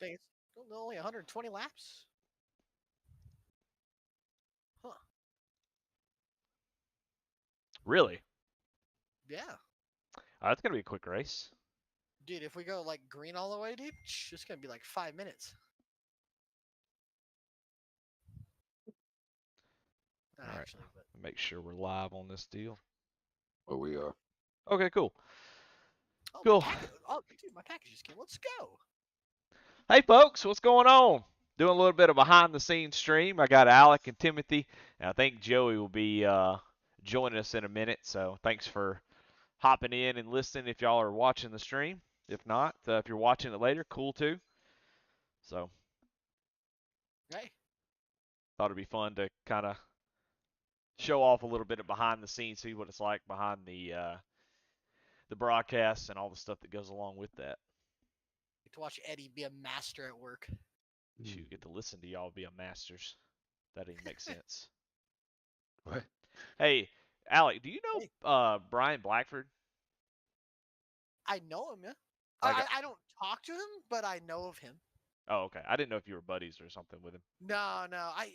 Dang, it's only 120 laps. Huh? Really? Yeah, That's gonna be a quick race. dude. If we go like green all the way, dude, it's gonna be like 5 minutes. Not All right. actually, but Make sure we're live on this deal. Oh, we are. Okay, cool. oh my Cool. package. Oh, dude, my package just came. Let's go. Hey, folks, what's going on? Doing a little bit of behind the scenes stream. I got Alec and Timothy, and I think Joey will be joining us in a minute. So thanks for hopping in and listening if y'all are watching the stream. If not, if you're watching it later, cool too. So Hey, thought it'd be fun to kind of show off a little bit of behind the scenes, see what it's like behind the broadcasts and all the stuff that goes along with that. get to watch Eddie be a master at work. Shoot, get to listen to y'all be a masters. That didn't make sense. What? Hey, Alec, do you Hey. know Brian Blackford? I know him, yeah. Like, I don't talk to him, but I know of him. oh, okay. I didn't know if you were buddies or something with him. No, I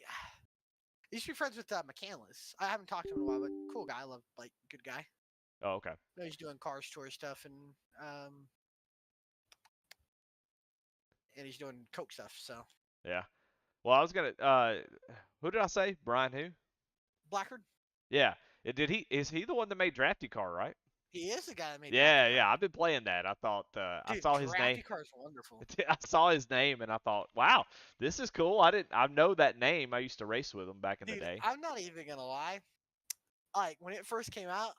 used to be friends with McCandless. I haven't talked to him in a while, but cool guy. I love good guy. Oh, okay. I know he's doing cars tour stuff and he's doing Coke stuff. So Yeah. Well, I was gonna. Who did I say? Brian who? Blackford, Yeah. Did he? Is he the one that made Drafty Car, right? he is the guy that made Yeah, Drafty yeah. Car. I've been playing that. I thought I Dude, saw his name. Drafty Car is wonderful. I saw his name and I thought, wow, this is cool. I know that name. I used to race with him back in the Dude, day. I'm not even gonna lie. Like when it first came out,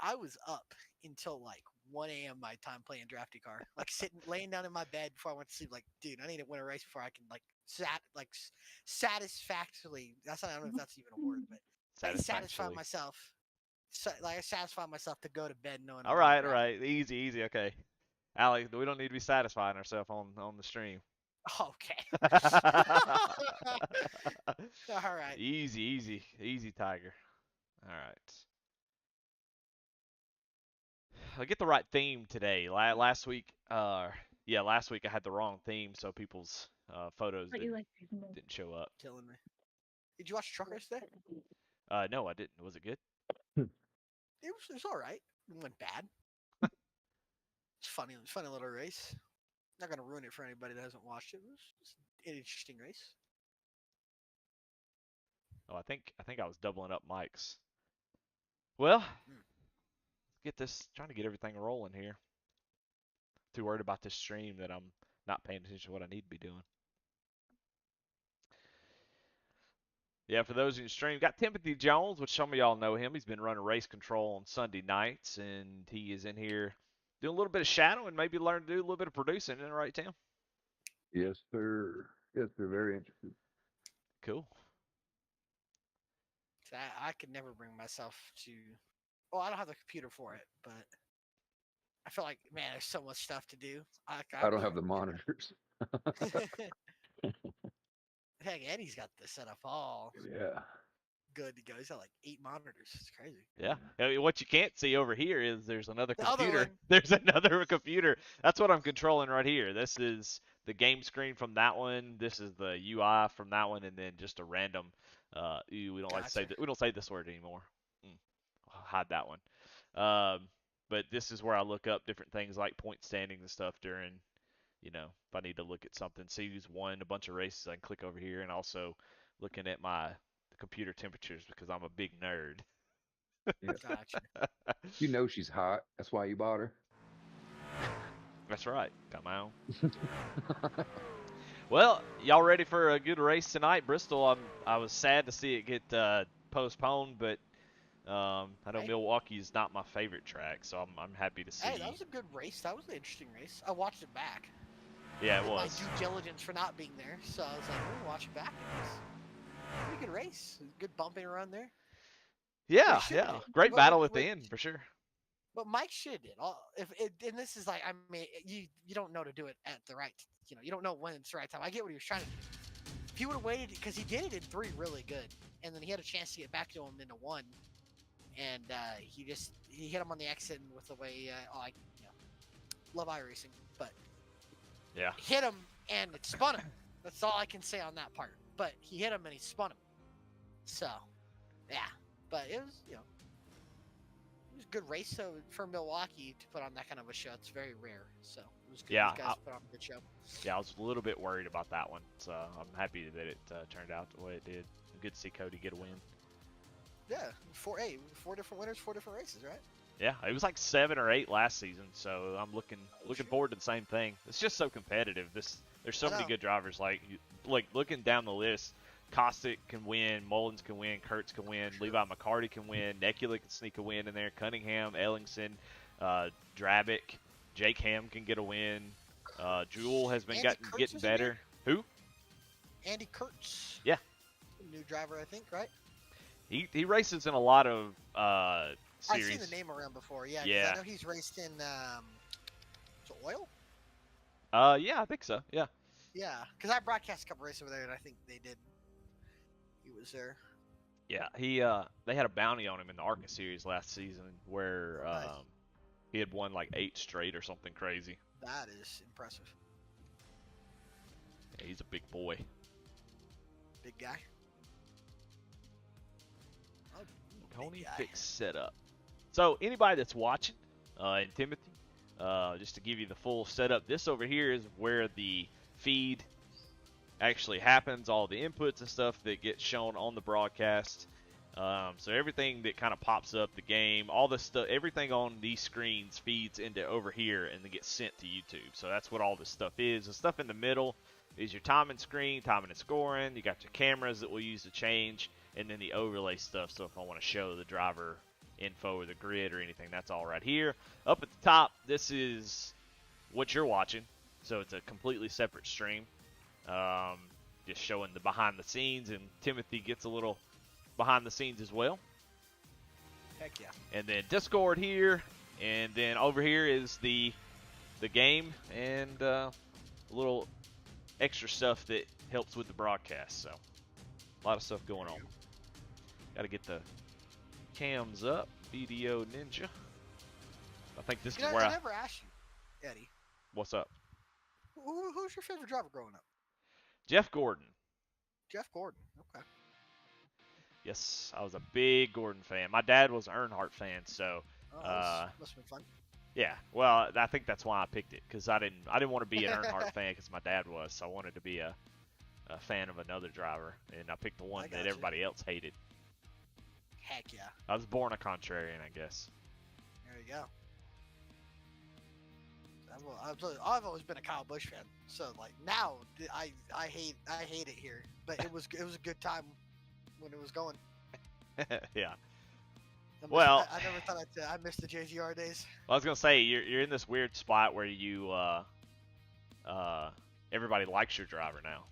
I was up until like 1 a.m. my time playing Drafty Car, like laying down in my bed before I went to sleep. Like, dude, I need to win a race before I can satisfactorily. I don't know if that's even a word, but satisfy Satisfactorily. myself. I satisfy myself to go to bed knowing I'm All doing right, all Drafty. right. Easy. Okay. Alec, we don't need to be satisfying ourselves on the stream. Okay. All right. Easy, Tiger. All right. I get the right theme today. Last week, last week I had the wrong theme, so people's photos didn't show up. Killing me. Did you watch Truck Race today? No, I didn't. Was it good? It was all right. It went bad. It's funny little race. Not gonna ruin it for anybody that hasn't watched it. It was an interesting race. Oh, I think I was doubling up mics. Well, get this. Trying to get everything rolling here. Too worried about this stream that I'm not paying attention to what I need to be doing. Yeah, for those in the stream, got Timothy Jones, which some of y'all know him. He's been running race control on Sunday nights, and he is in here doing a little bit of shadow and maybe learn to do a little bit of producing. Isn't that right, Tim? Yes, sir. Yes, they're very interested. Cool. I could never bring myself to. Well, I don't have the computer for it, but I feel like, man, there's so much stuff to do. I don't have the monitors. Heck, Eddie's got this set up all Yeah. good to go. He's got like 8 monitors. It's crazy. Yeah. I mean, what you can't see over here is there's another The other computer. one. There's another computer. That's what I'm controlling right here. This is the game screen from that one. This is the UI from that one, and then just a random. We don't like to say Gotcha. we don't say this word anymore. I'll hide that one. But this is where I look up different things like point standings and stuff during, if I need to look at something, see who's won a bunch of races, I can click over here, and also looking at my computer temperatures because I'm a big nerd. Yeah. Gotcha. You know she's hot. That's why you bought her. That's right. Got my own. Well, y'all ready for a good race tonight, Bristol? I was sad to see it get postponed, but I know Hey. Milwaukee is not my favorite track, so I'm happy to see. Hey, that was a good race. That was an interesting race. I watched it back. Yeah, it Did was. my due diligence for not being there, so I was like, I'm gonna watch it back. It was a pretty good race. Good bumping around there. Yeah, should yeah. be. Great But battle at the end for sure. But Mike should did. And this is like, I mean, you don't know to do it at the right. You don't know when it's the right time. I get what he was trying to do. If he would have waited, because he did it in 3 really good, and then he had a chance to get back to him into 1, and he hit him on the exit with the way love iRacing, but Yeah. hit him and it spun him. That's all I can say on that part. But he hit him and he spun him. So, yeah. But it was, it was a good race. So for Milwaukee to put on that kind of a show, it's very rare. So it was good. Yeah, These guys put on a good show. Yeah, I was a little bit worried about that one, so I'm happy that it turned out the way it did. Good to see Cody get a win. Yeah, four different winners, 4 different races, right? Yeah, it was like 7 or 8 last season, so I'm looking forward to the same thing. It's just so competitive. There's so many good drivers. Like looking down the list, Kostick can win, Mullins can win, Kurtz can win, Levi McCarty can win, Nekula can sneak a win in there, Cunningham, Ellingson, Drabick, Jake Ham can get a win. Jewel has been getting better. Who? Andy Kurtz. Yeah. New driver, I think, right? He races in a lot of series. I've seen the name around before. Yeah. Yeah. I know he's raced in oil. Yeah, I think so. Yeah. Yeah, because I broadcast a couple races over there, and I think they did. He was there. Yeah, they had a bounty on him in the ARCA series last season where Nice. he had won like 8 straight or something crazy. That is impressive. Yeah, he's a big boy. Big guy. Oh, Tony big guy. Fix setup. So anybody that's watching, and Timothy, just to give you the full setup, this over here is where the feed actually happens, all the inputs and stuff that get shown on the broadcast. So everything that kind of pops up, the game, all the stuff, everything on these screens feeds into over here and then gets sent to YouTube. So that's what all this stuff is. The stuff in the middle is your timing screen, timing and scoring. You got your cameras that we'll use to change, and then the overlay stuff. So if I want to show the driver info or the grid or anything, that's all right here. Up at the top, this is what you're watching. So it's a completely separate stream. Just showing the behind the scenes, and Timothy gets a little behind the scenes as well. Heck yeah. And then Discord here, and then over here is the game and a little extra stuff that helps with the broadcast. So a lot of stuff going on. Got to get the cams up. Video Ninja. I think this is where I never asked you, Eddie. What's up? Who's your favorite driver growing up? Jeff Gordon. Jeff Gordon. Okay. Yes, I was a big Gordon fan. My dad was an Earnhardt fan, so must have been fun. yeah. Well, I think that's why I picked it, because I didn't want to be an Earnhardt fan because my dad was. So I wanted to be a fan of another driver, and I picked the one that everybody else hated. Heck yeah. I was born a contrarian, I guess. There you go. I've always been a Kyle Busch fan, so like now I hate it here, but it was a good time when it was going. Yeah. I never thought I missed the JGR days. Well, I was gonna say you're in this weird spot where you everybody likes your driver now.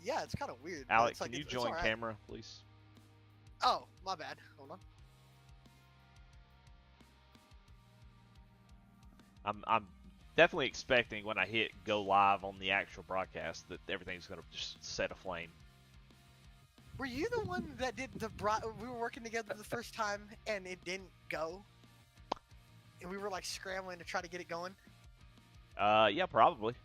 Yeah, it's kind of weird. Alex, it's like, can you it's join right. camera, please? Oh, my bad. Hold on. I'm definitely expecting when I hit go live on the actual broadcast that everything's gonna just set aflame. Were you the one that did we were working together the first time and it didn't go? And we were like scrambling to try to get it going? Yeah, probably.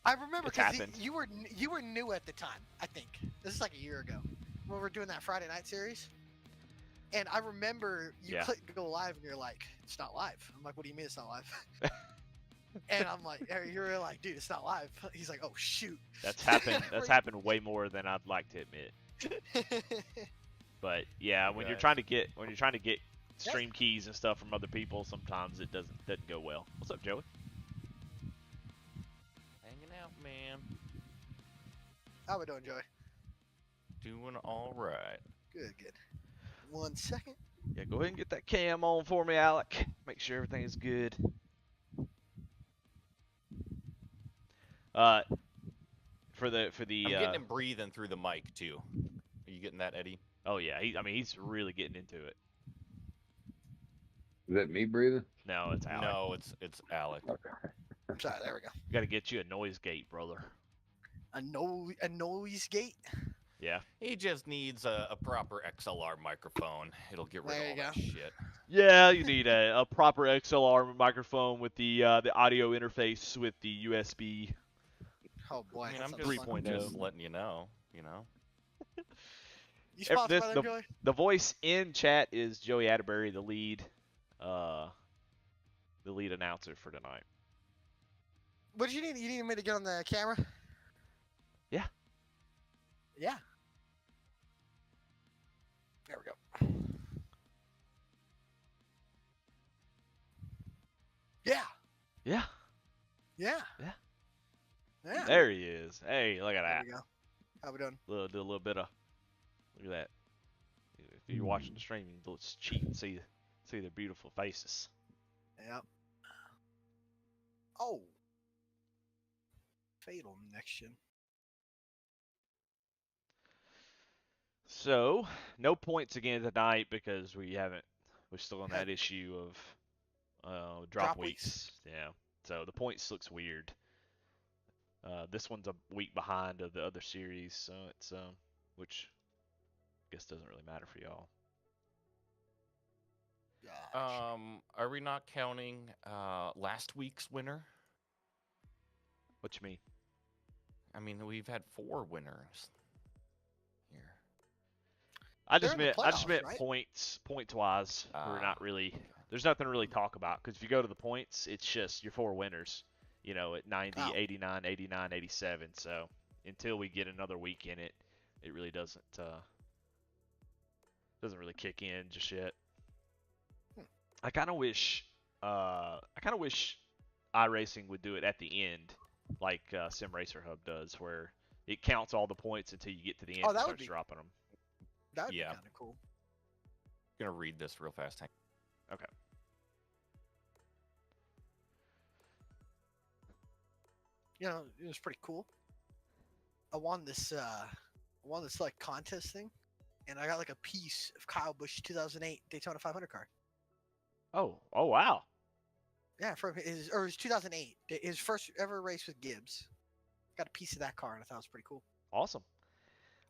I remember because happened. you were new at the time, I think. This is like a year ago when we were doing that Friday night series. And I remember you clicked go live and you're like, it's not live. I'm like, what do you mean it's not live? And I'm like, you're like, dude, it's not live. He's like, oh shoot. That's happened. That's happened way more than I'd like to admit. But yeah, when you're trying to get stream keys and stuff from other people, sometimes it doesn't go well. What's up, Joey? Hanging out, man. How we doing, Joey? Doing all right. Good. 1 second. Yeah, go ahead and get that cam on for me, Alec. Make sure everything is good. For the I'm getting him breathing through the mic too. Are you getting that, Eddie? Oh yeah, he's really getting into it. Is that me breathing? No, it's Alec. No, it's Alec. Okay. Sorry, there we go. We got to get you a noise gate, brother. A noise gate? Yeah. He just needs a proper XLR microphone. It'll get rid There of you all that go. shit. Yeah, you need a proper XLR microphone with the audio interface with the USB Oh boy, I mean, that I'm sounds just, fun. 3.0. just letting you know. You sponsored by them, The Joey? the voice in chat is Joey Atterbury, the lead announcer for tonight. What did you need? You needed me to get on the camera? Yeah. Yeah. There we go. Yeah. Yeah. Yeah. Yeah. Yeah. There he is. Hey, look at There that. we go. How we doing? Do a little bit of. Look at that. If you're watching the stream, you can just cheat and see their beautiful faces. Yep. Oh. Fatal next gen. So, no points again tonight because we're still on that issue of drop weeks. Yeah. So the points looks weird. This one's a week behind of the other series, so it's which I guess doesn't really matter for y'all. Gotcha. Are we not counting last week's winner? What you mean? I mean, we've had 4 winners here. I They're just in the meant playoffs, right? points wise. We're not really. Okay. There's nothing to really talk about because if you go to the points, it's just your 4 winners. You know, at 90, Oh. 89, 89, 87. So until we get another week in it, it really doesn't really kick in just yet. I kind of wish iRacing would do it at the end, like Sim Racer Hub does, where it counts all the points until you get to the end Oh, and that would starts be- dropping them. That would Yeah. be kind of cool. I'm gonna read this real fast. Okay. You know, it was pretty cool. I won this like contest thing, and I got like a piece of Kyle Busch's 2008 Daytona 500 car. Oh wow. Yeah, from his 2008, his first ever race with Gibbs. Got a piece of that car, and I thought it was pretty cool. Awesome.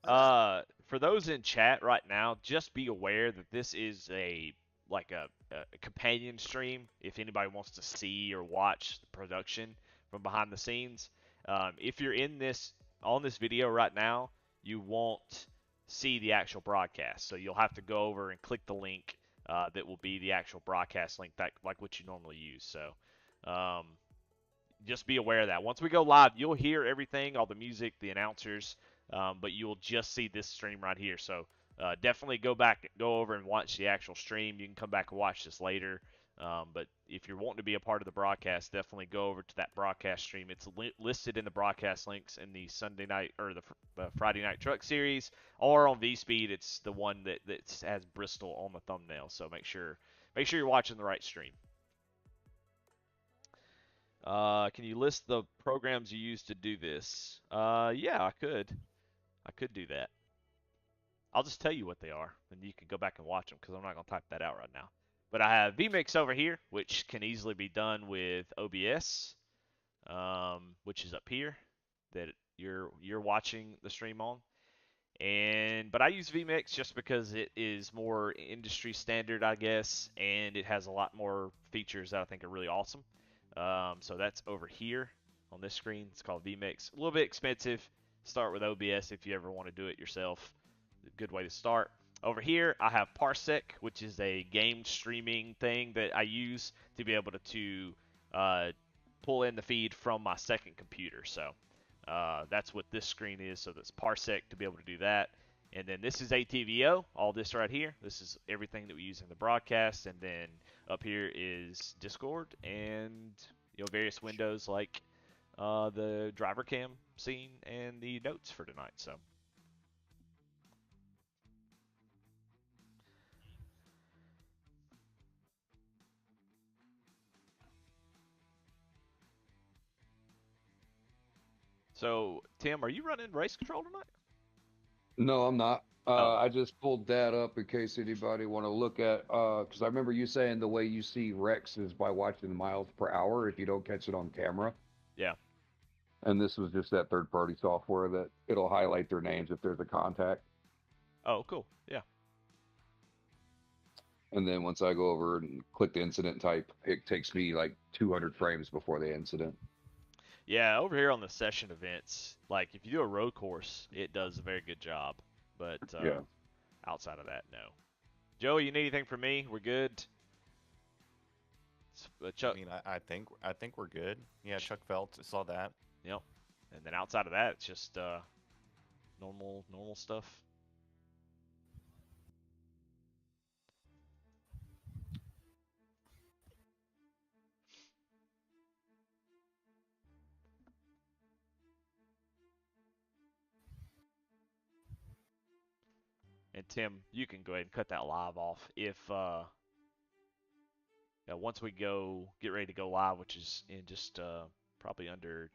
Like For those in chat right now, just be aware that this is a companion stream. If anybody wants to see or watch the production from behind the scenes, if you're on this video right now, you won't see the actual broadcast. So you'll have to go over and click the link that will be the actual broadcast link, like what you normally use. So just be aware of that. Once we go live, you'll hear everything, all the music, the announcers, but you'll just see this stream right here. So definitely go over and watch the actual stream. You can come back and watch this later. But if you're wanting to be a part of the broadcast, definitely go over to that broadcast stream. It's listed in the broadcast links in the Sunday night or the Friday night truck series, or on VSPEED. It's the one that has Bristol on the thumbnail. So make sure you're watching the right stream. Can you list the programs you use to do this? Yeah, I could do that. I'll just tell you what they are, and you can go back and watch them because I'm not going to type that out right now. But I have vMix over here, which can easily be done with OBS, which is up here that you're watching the stream on. But I use vMix just because it is more industry standard, I guess, and it has a lot more features that I think are really awesome. So that's over here on this screen. It's called vMix. A little bit expensive. Start with OBS if you ever want to do it yourself. A good way to start. Over here, I have Parsec, which is a game streaming thing that I use to be able to pull in the feed from my second computer. So that's what this screen is. So that's Parsec to be able to do that. And then this is ATVO, all this right here. This is everything that we use in the broadcast. And then up here is Discord and various windows like the driver cam scene and the notes for tonight. So Tim, are you running race control tonight? No, I'm not. Oh. I just pulled that up in case anybody want to look at, because I remember you saying the way you see Rex is by watching the miles per hour if you don't catch it on camera. Yeah. And this was just that third-party software that it'll highlight their names if there's a contact. Oh, cool. Yeah. And then once I go over and click the incident type, it takes me like 200 frames before the incident. Yeah, over here on the session events, like if you do a road course, it does a very good job. But Yeah. outside of that, no. Joey, you need anything from me? We're good. Chuck. I mean, I think we're good. Yeah, Chuck Felt, I saw that. Yep. And then outside of that, it's just normal stuff. And Tim, you can go ahead and cut that live off if once we get ready to go live, which is in just probably under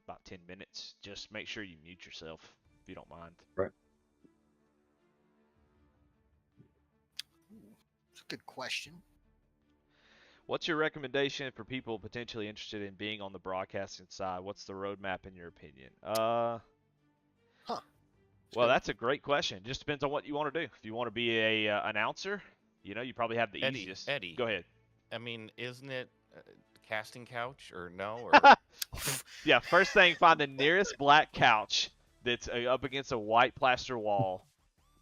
about 10 minutes. Just make sure you mute yourself if you don't mind. Right. It's a good question. What's your recommendation for people potentially interested in being on the broadcasting side? What's the roadmap in your opinion? Well, that's a great question. Just depends on what you want to do. If you want to be a announcer, you probably have the easiest. Eddie. Go ahead. I mean, isn't it casting couch or no? Or Yeah, first thing, find the nearest black couch that's up against a white plaster wall.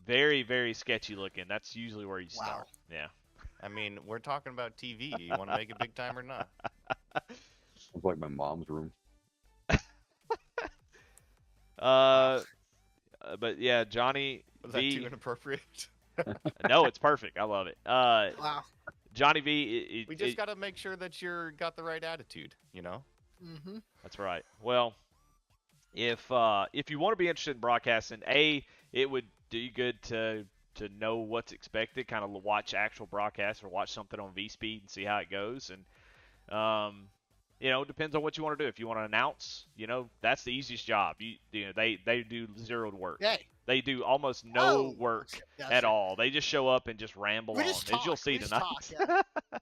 Very, very sketchy looking. That's usually where you start. Wow. Yeah. I mean, we're talking about TV. You want to make it big time or not? It's like my mom's room. But yeah, Johnny Was that V. too inappropriate? No, it's perfect. I love it. Wow. Johnny V. We just got to make sure that you're got the right attitude, you know? Mm-hmm. That's right. Well, if you want to be interested in broadcasting, it would do you good to know what's expected, kind of watch actual broadcasts or watch something on VSPEED and see how it goes. And it depends on what you want to do. If you want to announce, that's the easiest job. They do zero work. Yay. They do almost no work at true. all. They just show up and just ramble We on, just as talk. you'll see We just tonight. talk, yeah.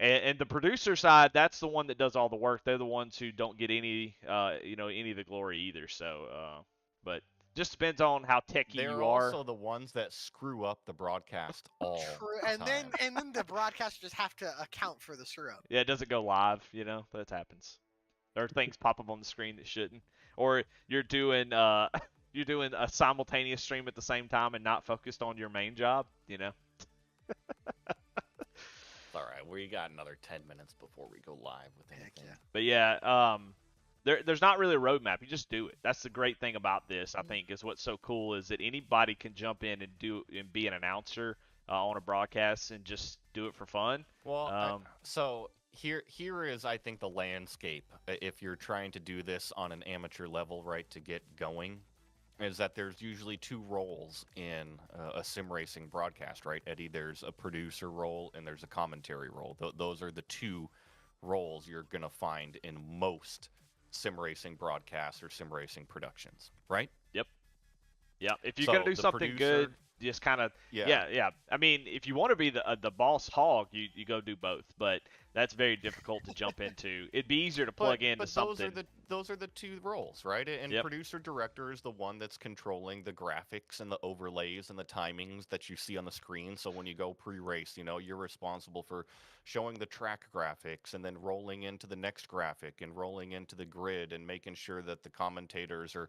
And the producer side, that's the one that does all the work. They're the ones who don't get any of the glory either. So, but just depends on how techie They're you are. also the ones that screw up the broadcast all True. the And time. then the broadcasters have to account for the screw up. Yeah, it doesn't go live, that happens. There are things pop up on the screen that shouldn't. Or you're doing a simultaneous stream at the same time and not focused on your main job, All right, we got another 10 minutes before we go live with anything. yeah. But yeah, there's not really a roadmap. You just do it. That's the great thing about this, I think, is what's so cool is that anybody can jump in and be an announcer on a broadcast and just do it for fun. Well, so here is, I think, the landscape, if you're trying to do this on an amateur level, right, to get going, is that there's usually two roles in a sim racing broadcast, right, Eddie? There's a producer role and there's a commentary role. Those are the two roles you're going to find in most sim racing broadcasts or sim racing productions, right? Yep. Yeah. If you're So gonna do the something producer- good, just kind of Yeah. yeah. I mean, if you want to be the boss hog, you go do both, but that's very difficult to jump into. It'd be easier to plug into something. Those are the two roles, right? And Yep. producer director is the one that's controlling the graphics and the overlays and the timings that you see on the screen. So when you go pre-race, you're responsible for showing the track graphics and then rolling into the next graphic and rolling into the grid and making sure that the commentators are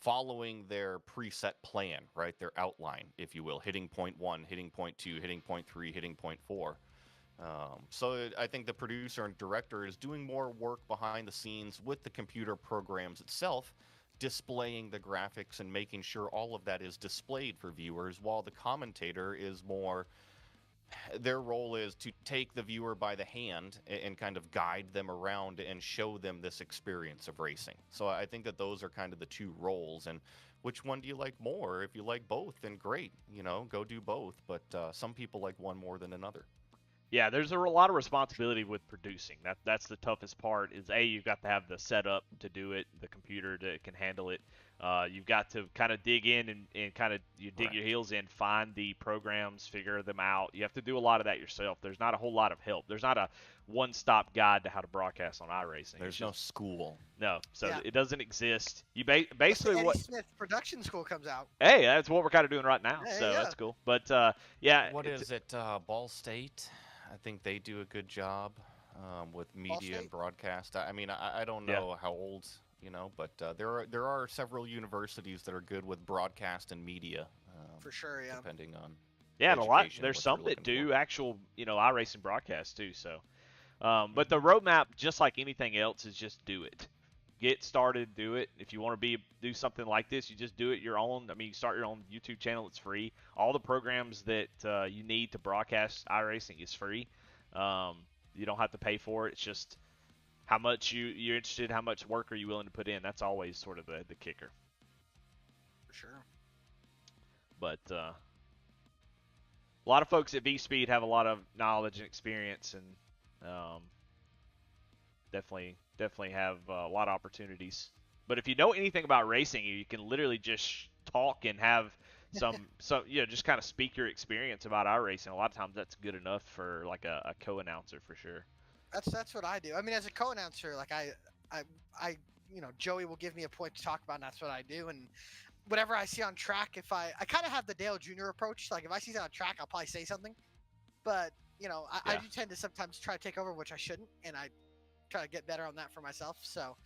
following their preset plan, right? Their outline, if you will, hitting point 1, hitting point 2, hitting point 3, hitting point 4. So I think the producer and director is doing more work behind the scenes with the computer programs itself, displaying the graphics and making sure all of that is displayed for viewers, while the commentator is more, their role is to take the viewer by the hand and kind of guide them around and show them this experience of racing. So I think that those are kind of the two roles. And which one do you like more? If you like both, then great, go do both. But some people like one more than another. Yeah, there's a lot of responsibility with producing. That's the toughest part. Is you've got to have the setup to do it, the computer that can handle it. You've got to kind of dig in and kind of dig your heels in, find the programs, figure them out. You have to do a lot of that yourself. There's not a whole lot of help. There's not a one-stop guide to how to broadcast on iRacing. There's no school. No, so Yeah. it doesn't exist. You basically Eddie what? Smith production school comes out. Hey, that's what we're kind of doing right now. Yeah, So yeah. that's cool. But yeah, What is it? Ball State? I think they do a good job. with media and State? broadcast. I mean, I don't Yeah. know how old, but there are several universities that are good with broadcast and media, For sure, yeah. depending on Yeah, and a lot. education, There's what you're some that looking for. do actual, iRacing broadcasts too. So, but the Mhm. roadmap, just like anything else, is just do it. Get started, do it. If you want to do something like this, you just do it your own. I mean, you start your own YouTube channel. It's free. All the programs that you need to broadcast iRacing is free. You don't have to pay for it. It's just how much you're interested, how much work are you willing to put in. That's always sort of the kicker. For sure. But a lot of folks at VSPEED have a lot of knowledge and experience, and definitely have a lot of opportunities. But if you know anything about racing, you can literally just talk and have some just kind of speak your experience about our racing. A lot of times that's good enough for like a co-announcer for sure. That's what I do. I mean, as a co-announcer, like I Joey will give me a point to talk about, and that's what I do. And whatever I see on track, if I kind of have the Dale Jr. approach. Like if I see that on track, I'll probably say something. But I Yeah. do tend to sometimes try to take over, which I shouldn't, and I try to get better on that for myself. So,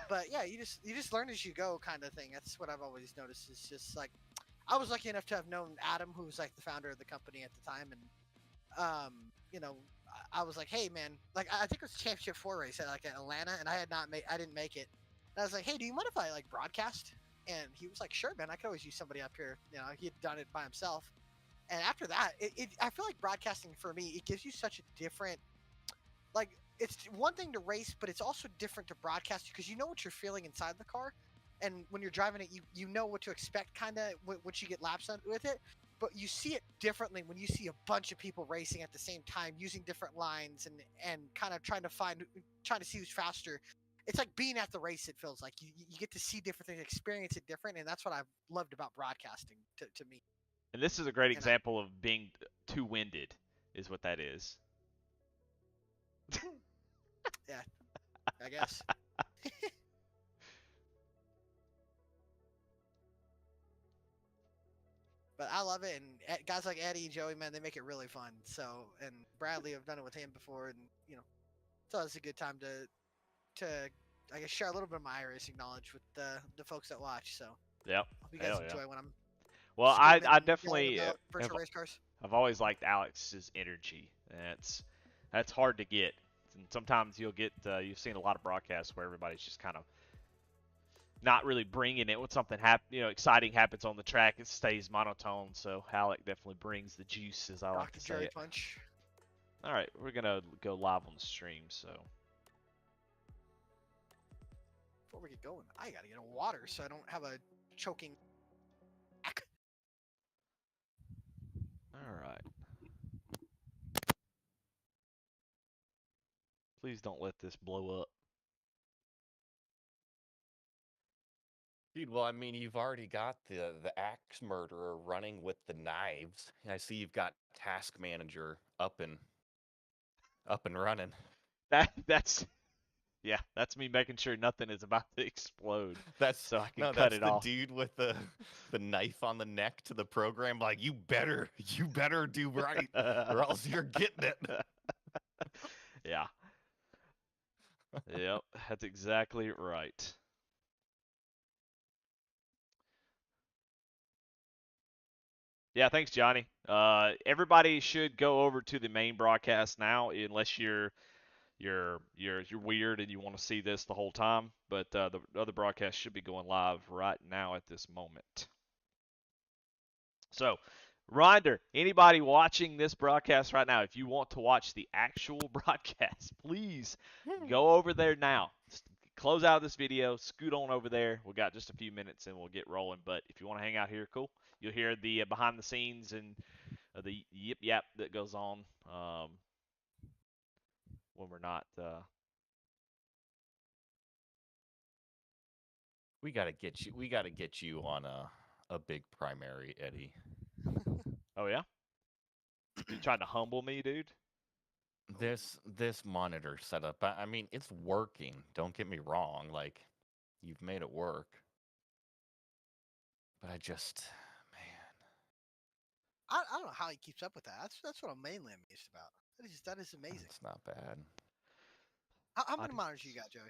but yeah, you just learn as you go, kind of thing. That's what I've always noticed. Is just like I was lucky enough to have known Adam, who was like the founder of the company at the time, and you know, I was like, hey man, like I think it was Championship 4 race at like at Atlanta, and I didn't make it. And I was like, hey, do you mind if I like broadcast? And he was like, sure, man, I could always use somebody up here. He had done it by himself. And after that, I feel like broadcasting for me, it gives you such a different, like, it's one thing to race, but it's also different to broadcast because you know what you're feeling inside the car. And when you're driving it, you know what to expect kind of once you get laps on with it. But you see it differently when you see a bunch of people racing at the same time, using different lines and kind of trying to see who's faster. It's like being at the race. It feels like you get to see different things, experience it different, and that's what I've loved about broadcasting to me. And this is a great And I, example of being two-winded, is what that is. yeah, I guess. But I love it, and guys like Eddie and Joey, man, they make it really fun. So, and Bradley, I've done it with him before, and so it's a good time to I guess share a little bit of my racing knowledge with the folks that watch. So, Yep. hope you guys Hell yeah. enjoy when I'm Well, screaming I and yelling definitely about have. virtual race cars. I've always liked Alex's energy. That's hard to get. And sometimes you've seen a lot of broadcasts where everybody's just kind of not really bringing it. When something exciting happens on the track, it stays monotone. So Alec definitely brings the juice, as I like Dr. to say Jerry it. Punch. All right, we're gonna go live on the stream. So Before we get going, I gotta get a water so I don't have a choking. all right. Please don't let this blow up. Dude, well, I mean, you've already got the axe murderer running with the knives. I see you've got task manager up and running. That's yeah, that's me making sure nothing is about to explode, That's so I can no, cut that's it the off. dude with the knife on the neck to the program. Like, you better do right, or else you're getting it. Yeah. Yep, that's exactly right. Yeah, thanks, Johnny. Everybody should go over to the main broadcast now, unless you're weird and you want to see this the whole time. But the other broadcast should be going live right now at this moment. So, reminder, anybody watching this broadcast right now, if you want to watch the actual broadcast, please go over there now. Close out this video, scoot on over there. We got just a few minutes and we'll get rolling. But if you want to hang out here, cool. You'll hear the behind the scenes and the yip yap that goes on when we're not. We gotta get you on a big primary, Eddie. Oh yeah, you trying to humble me, dude? This monitor setup. I mean, it's working. Don't get me wrong. Like, you've made it work. But man, I don't know how he keeps up with that. That's what I'm mainly amazed about. That is amazing. it's not bad. How many monitors you got, Joey?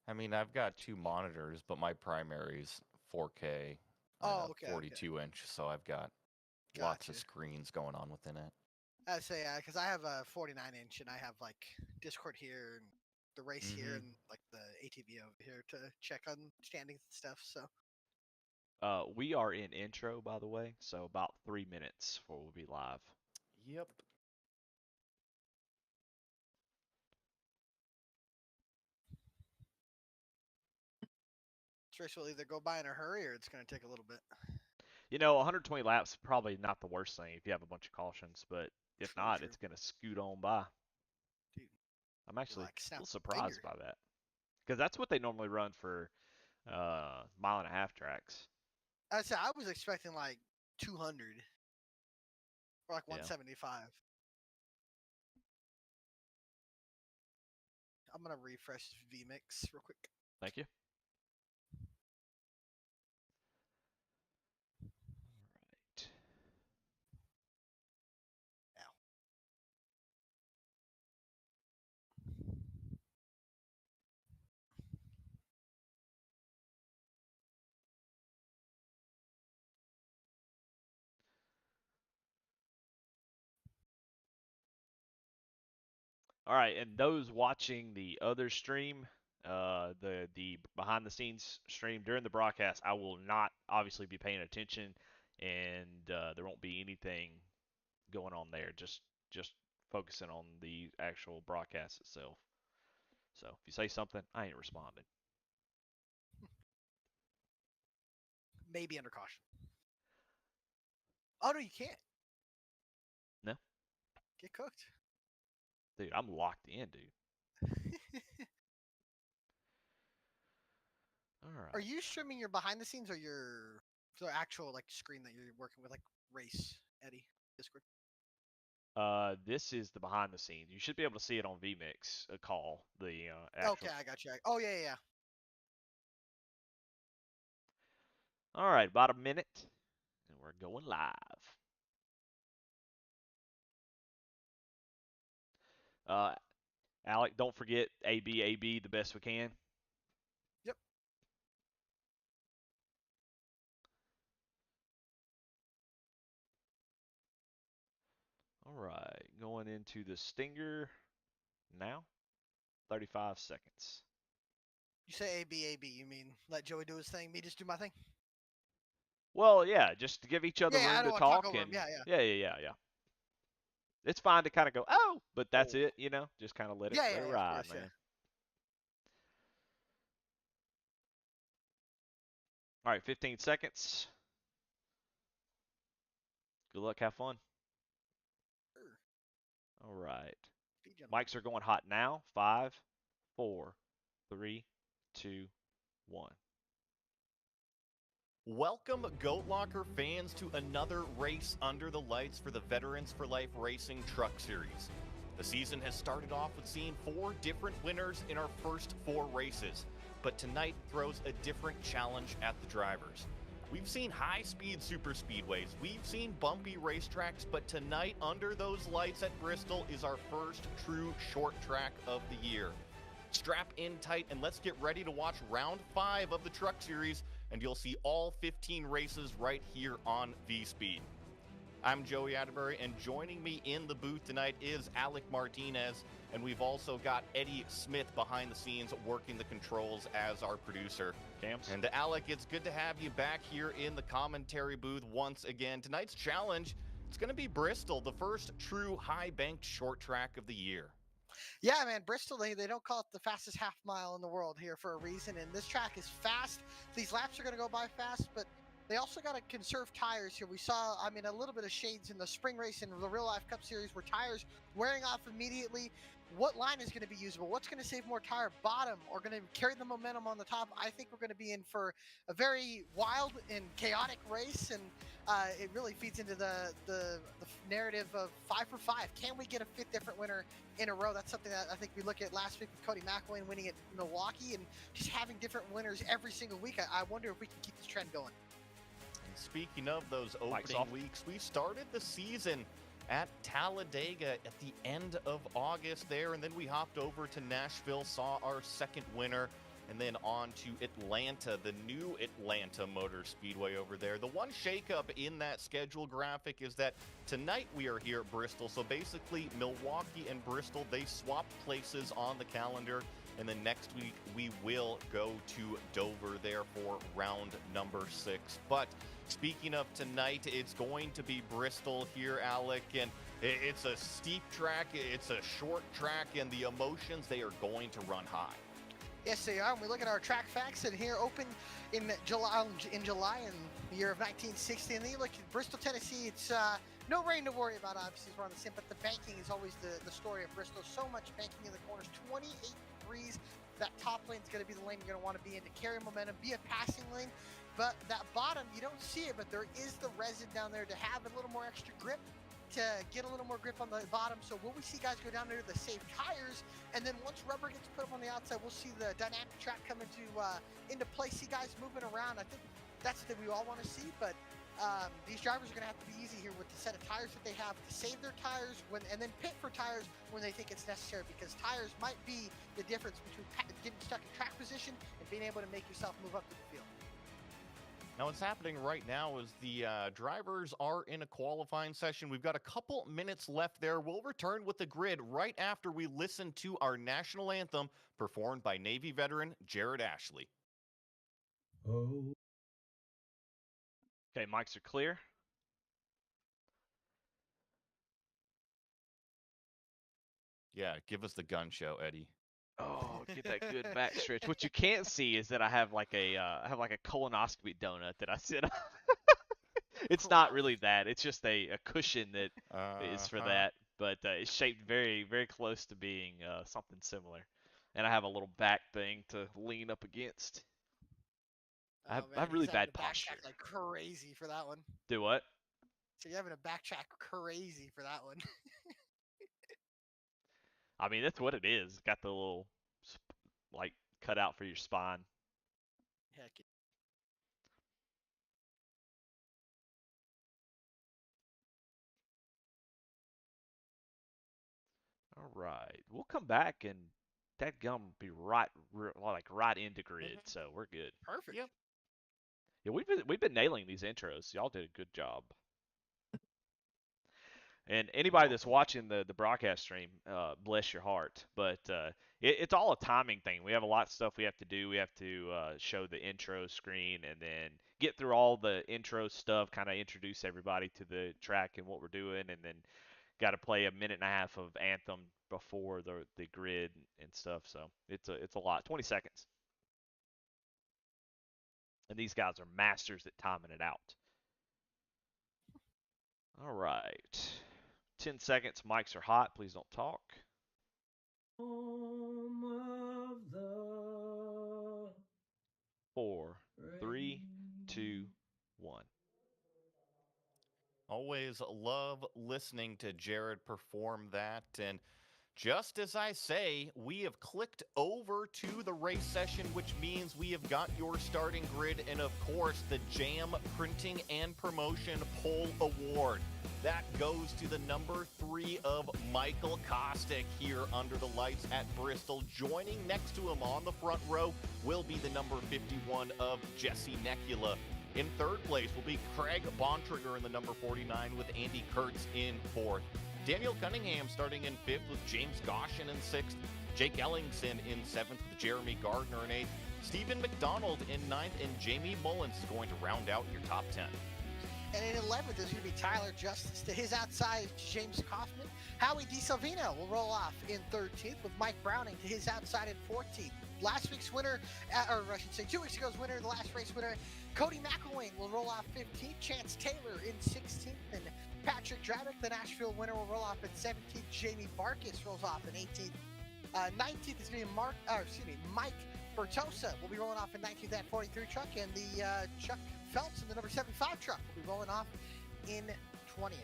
I mean, I've got 2 monitors, but my primary's 4K and Oh, a okay. 42-inch, so I've got lots of Gotcha. screens going on within it. I say, because I have a 49-inch and I have like Discord here and the race here and like the ATV over here to check on standings and stuff. So We are in intro, by the way, so about 3 minutes before we'll be live. Yep. this race will either go by in a hurry or it's going to take a little bit. 120 laps probably not the worst thing if you have a bunch of cautions, but if True, not, true. it's going to scoot on by. Dude, I'm actually like a snap little a surprised finger. by that because that's what they normally run for mile-and-a-half tracks. I said I was expecting like 200 or like Yeah. 175. I'm gonna refresh VMix real quick. Thank you. All right. Now. All right, and those watching the other stream, the behind the scenes stream during the broadcast, I will not obviously be paying attention, and there won't be anything going on there. Just focusing on the actual broadcast itself. So if you say something, I ain't responding. Maybe under caution. Oh no, you can't. No, Get cooked. dude, I'm locked in, dude. All Are right. you streaming your behind the scenes or your the actual like screen that you're working with, like race Eddie Discord? This is the behind the scenes. You should be able to see it on VMix, a call, the actual. Okay, I got you. Oh yeah. All right, about a minute, and we're going live. Alec, don't forget AB, the best we can. Yep. All right, going into the stinger now. 35 seconds. You say AB, you mean let Joey do his thing, me just do my thing? Well, yeah, just to give each other Yeah, I room don't to want to talk talk over him. and Yeah. yeah. It's fine to kind of go, oh, but that's Oh. it, just kind of let it Yeah, of ride, course, man. yeah. All right, 15 seconds. Good luck, have fun. Sure. All right. Speed gentleman. Mics are going hot now. 5, 4, 3, 2, 1. Welcome, Goat Locker fans, to another race under the lights for the Veterans for Life Racing Truck Series. The season has started off with seeing 4 different winners in our first 4 races, but tonight throws a different challenge at the drivers. We've seen high-speed superspeedways, we've seen bumpy racetracks, but tonight under those lights at Bristol is our first true short track of the year. Strap in tight and let's get ready to watch round 5 of the Truck Series, and you'll see all 15 races right here on VSPEED. I'm Joey Atterbury, and joining me in the booth tonight is Alec Martinez, and we've also got Eddie Smith behind the scenes working the controls as our producer. Cams. And Alec, it's good to have you back here in the commentary booth once again. Tonight's challenge, it's going to be Bristol, the first true high-banked short track of the year. Yeah, man, Bristol, they don't call it the fastest half mile in the world here for a reason, and this track is fast. These laps are going to go by fast, but they also got to conserve tires here. We saw, a little bit of shades in the spring race and the Real Life Cup Series where tires wearing off immediately. What line is going to be usable? What's going to save more tire? Bottom or going to carry the momentum on the top? I think we're going to be in for a very wild and chaotic race, and it really feeds into the narrative of 5 for 5. Can we get a 5th different winner in a row? That's something that I think we look at last week with Cody McElwain winning at Milwaukee, and just having different winners every single week. I wonder if we can keep this trend going. And speaking of those opening weeks, we started the season at Talladega at the end of August there. And then we hopped over to Nashville, saw our second winner, and then on to Atlanta, the new Atlanta Motor Speedway over there. The one shakeup in that schedule graphic is that tonight we are here at Bristol. So basically, Milwaukee and Bristol, they swap places on the calendar. And then next week, we will go to Dover there for round number 6. But speaking of tonight, it's going to be Bristol here, Alec. And it's a steep track, it's a short track, and the emotions, they are going to run high. Yes, they are. And we look at our track facts, and here open in July in the year of 1960. And then you look at Bristol, Tennessee. It's no rain to worry about, obviously, as we're on the sim, but the banking is always the story of Bristol. So much banking in the corners, 28 degrees. That top lane is going to be the lane you're going to want to be in to carry momentum, be a passing lane. But that bottom, you don't see it, but there is the resin down there to have a little more extra grip, to get a little more grip on the bottom. So will we see guys go down there to the safe tires, and then once rubber gets put up on the outside, we'll see the dynamic track come into play, see guys moving around. I think that's the thing we all want to see, but these drivers are going to have to be easy here with the set of tires that they have to save their tires and then pit for tires when they think it's necessary, because tires might be the difference between getting stuck in track position and being able to make yourself move up to the field. Now, what's happening right now is the drivers are in a qualifying session. We've got a couple minutes left there. We'll return with the grid right after we listen to our national anthem performed by Navy veteran Jared Ashley. Oh. Okay, mics are clear. Yeah, give us the gun show, Eddie. Oh, get that good back stretch. What you can't see is that I have like a colonoscopy donut that I sit on. It's not really that. It's just a cushion that is for that, but it's shaped very, very close to being something similar. And I have a little back thing to lean up against. I have really bad posture. Backtrack like crazy for that one. Do what? So you're having to backtrack crazy for that one. I mean, that's what it is. It's got the little, like, cut out for your spine. Heck yeah. All right. We'll come back and that gum will be right into grid, so we're good. Perfect. Yep. Yeah, we've been nailing these intros. Y'all did a good job. And anybody that's watching the broadcast stream, bless your heart. But it's all a timing thing. We have a lot of stuff we have to do. We have to show the intro screen and then get through all the intro stuff, kind of introduce everybody to the track and what we're doing, and then got to play a minute and a half of anthem before the grid and stuff. So it's a lot. 20 seconds. And these guys are masters at timing it out. All right. 10 seconds. Mics are hot. Please don't talk. Home of the 4, 3, 2, 1. Always love listening to Jared perform that. And just as I say, we have clicked over to the race session, which means we have got your starting grid and, of course, the Jam Printing and Promotion Pole Award. That goes to the number 3 of Michael Kostick here under the lights at Bristol. Joining next to him on the front row will be the number 51 of Jesse Necula. In third place will be Craig Bontrager in the number 49 with Andy Kurtz in fourth. Daniel Cunningham starting in fifth with James Goshen in sixth. Jake Ellingson in seventh with Jeremy Gardner in eighth. Stephen McDonald in ninth, and Jamie Mullins is going to round out your top 10. And in 11th, there's going to be Tyler Justice. To his outside, James Kaufman. Howie DiSalvino will roll off in 13th, with Mike Browning to his outside in 14th. Last week's winner, or I should say 2 weeks ago's winner, the last race winner, Cody McElwain will roll off 15th. Chance Taylor in 16th. And Patrick Drabick, the Nashville winner, will roll off in 17th. Jamie Barkis rolls off in 18th. 19th is going to be Mike Bertosa will be rolling off in 19th at 43 truck. And the Chuck Phelps in the number 75 truck will be rolling off in 20th.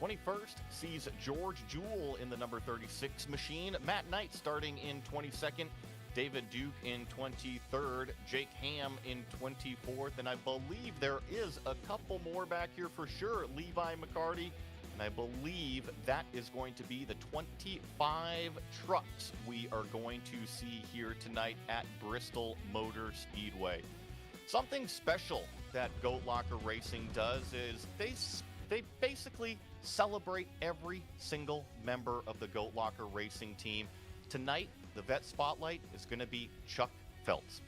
21st sees George Jewell in the number 36 machine. Matt Knight starting in 22nd. David Duke in 23rd. Jake Ham in 24th. And I believe there is a couple more back here for sure. Levi McCarty. And I believe that is going to be the 25 trucks we are going to see here tonight at Bristol Motor Speedway. Something special that Goat Locker Racing does is they basically celebrate every single member of the Goat Locker Racing team. Tonight, the vet spotlight is going to be Chuck Phelps.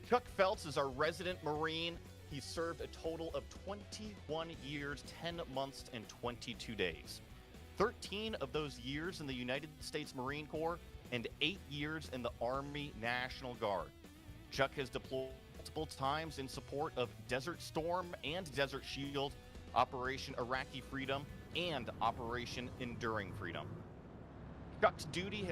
Chuck Phelps is our resident Marine. He served a total of 21 years, 10 months, and 22 days. 13 of those years in the United States Marine Corps and 8 years in the Army National Guard. Chuck has deployed multiple times in support of Desert Storm and Desert Shield, Operation Iraqi Freedom, and Operation Enduring Freedom. Chuck's duty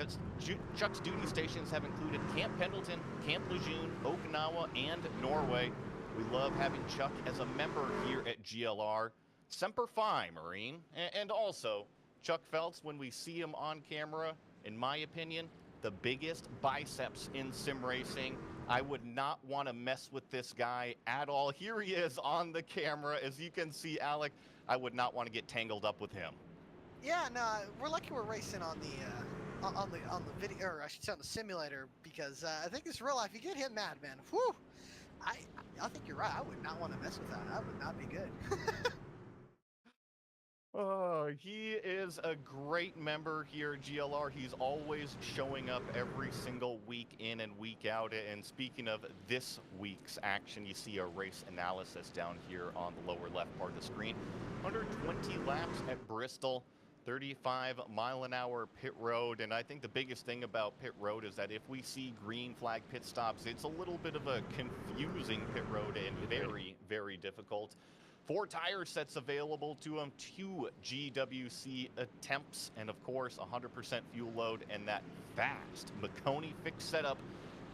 stations have included Camp Pendleton, Camp Lejeune, Okinawa, and Norway. We love having Chuck as a member here at GLR. Semper Fi, Marine. And also, Chuck Phelps, when we see him on camera, in my opinion, the biggest biceps in sim racing. I would not want to mess with this guy at all. Here he is on the camera. As you can see, Alec, I would not want to get tangled up with him. Yeah, no, we're lucky we're racing on the video, or I should say on the simulator, because I think this real life, you get him mad, man. Whew! I think you're right. I would not want to mess with that. That would not be good. Oh, he is a great member here at GLR. He's always showing up every single week in and week out. And speaking of this week's action, you see a race analysis down here on the lower left part of the screen. 120 laps at Bristol, 35-mile-an-hour pit road. And I think the biggest thing about pit road is that if we see green flag pit stops, it's a little bit of a confusing pit road and very, very difficult. 4 tire sets available to him, 2 GWC attempts, and of course 100% fuel load and that fast Makoni fixed setup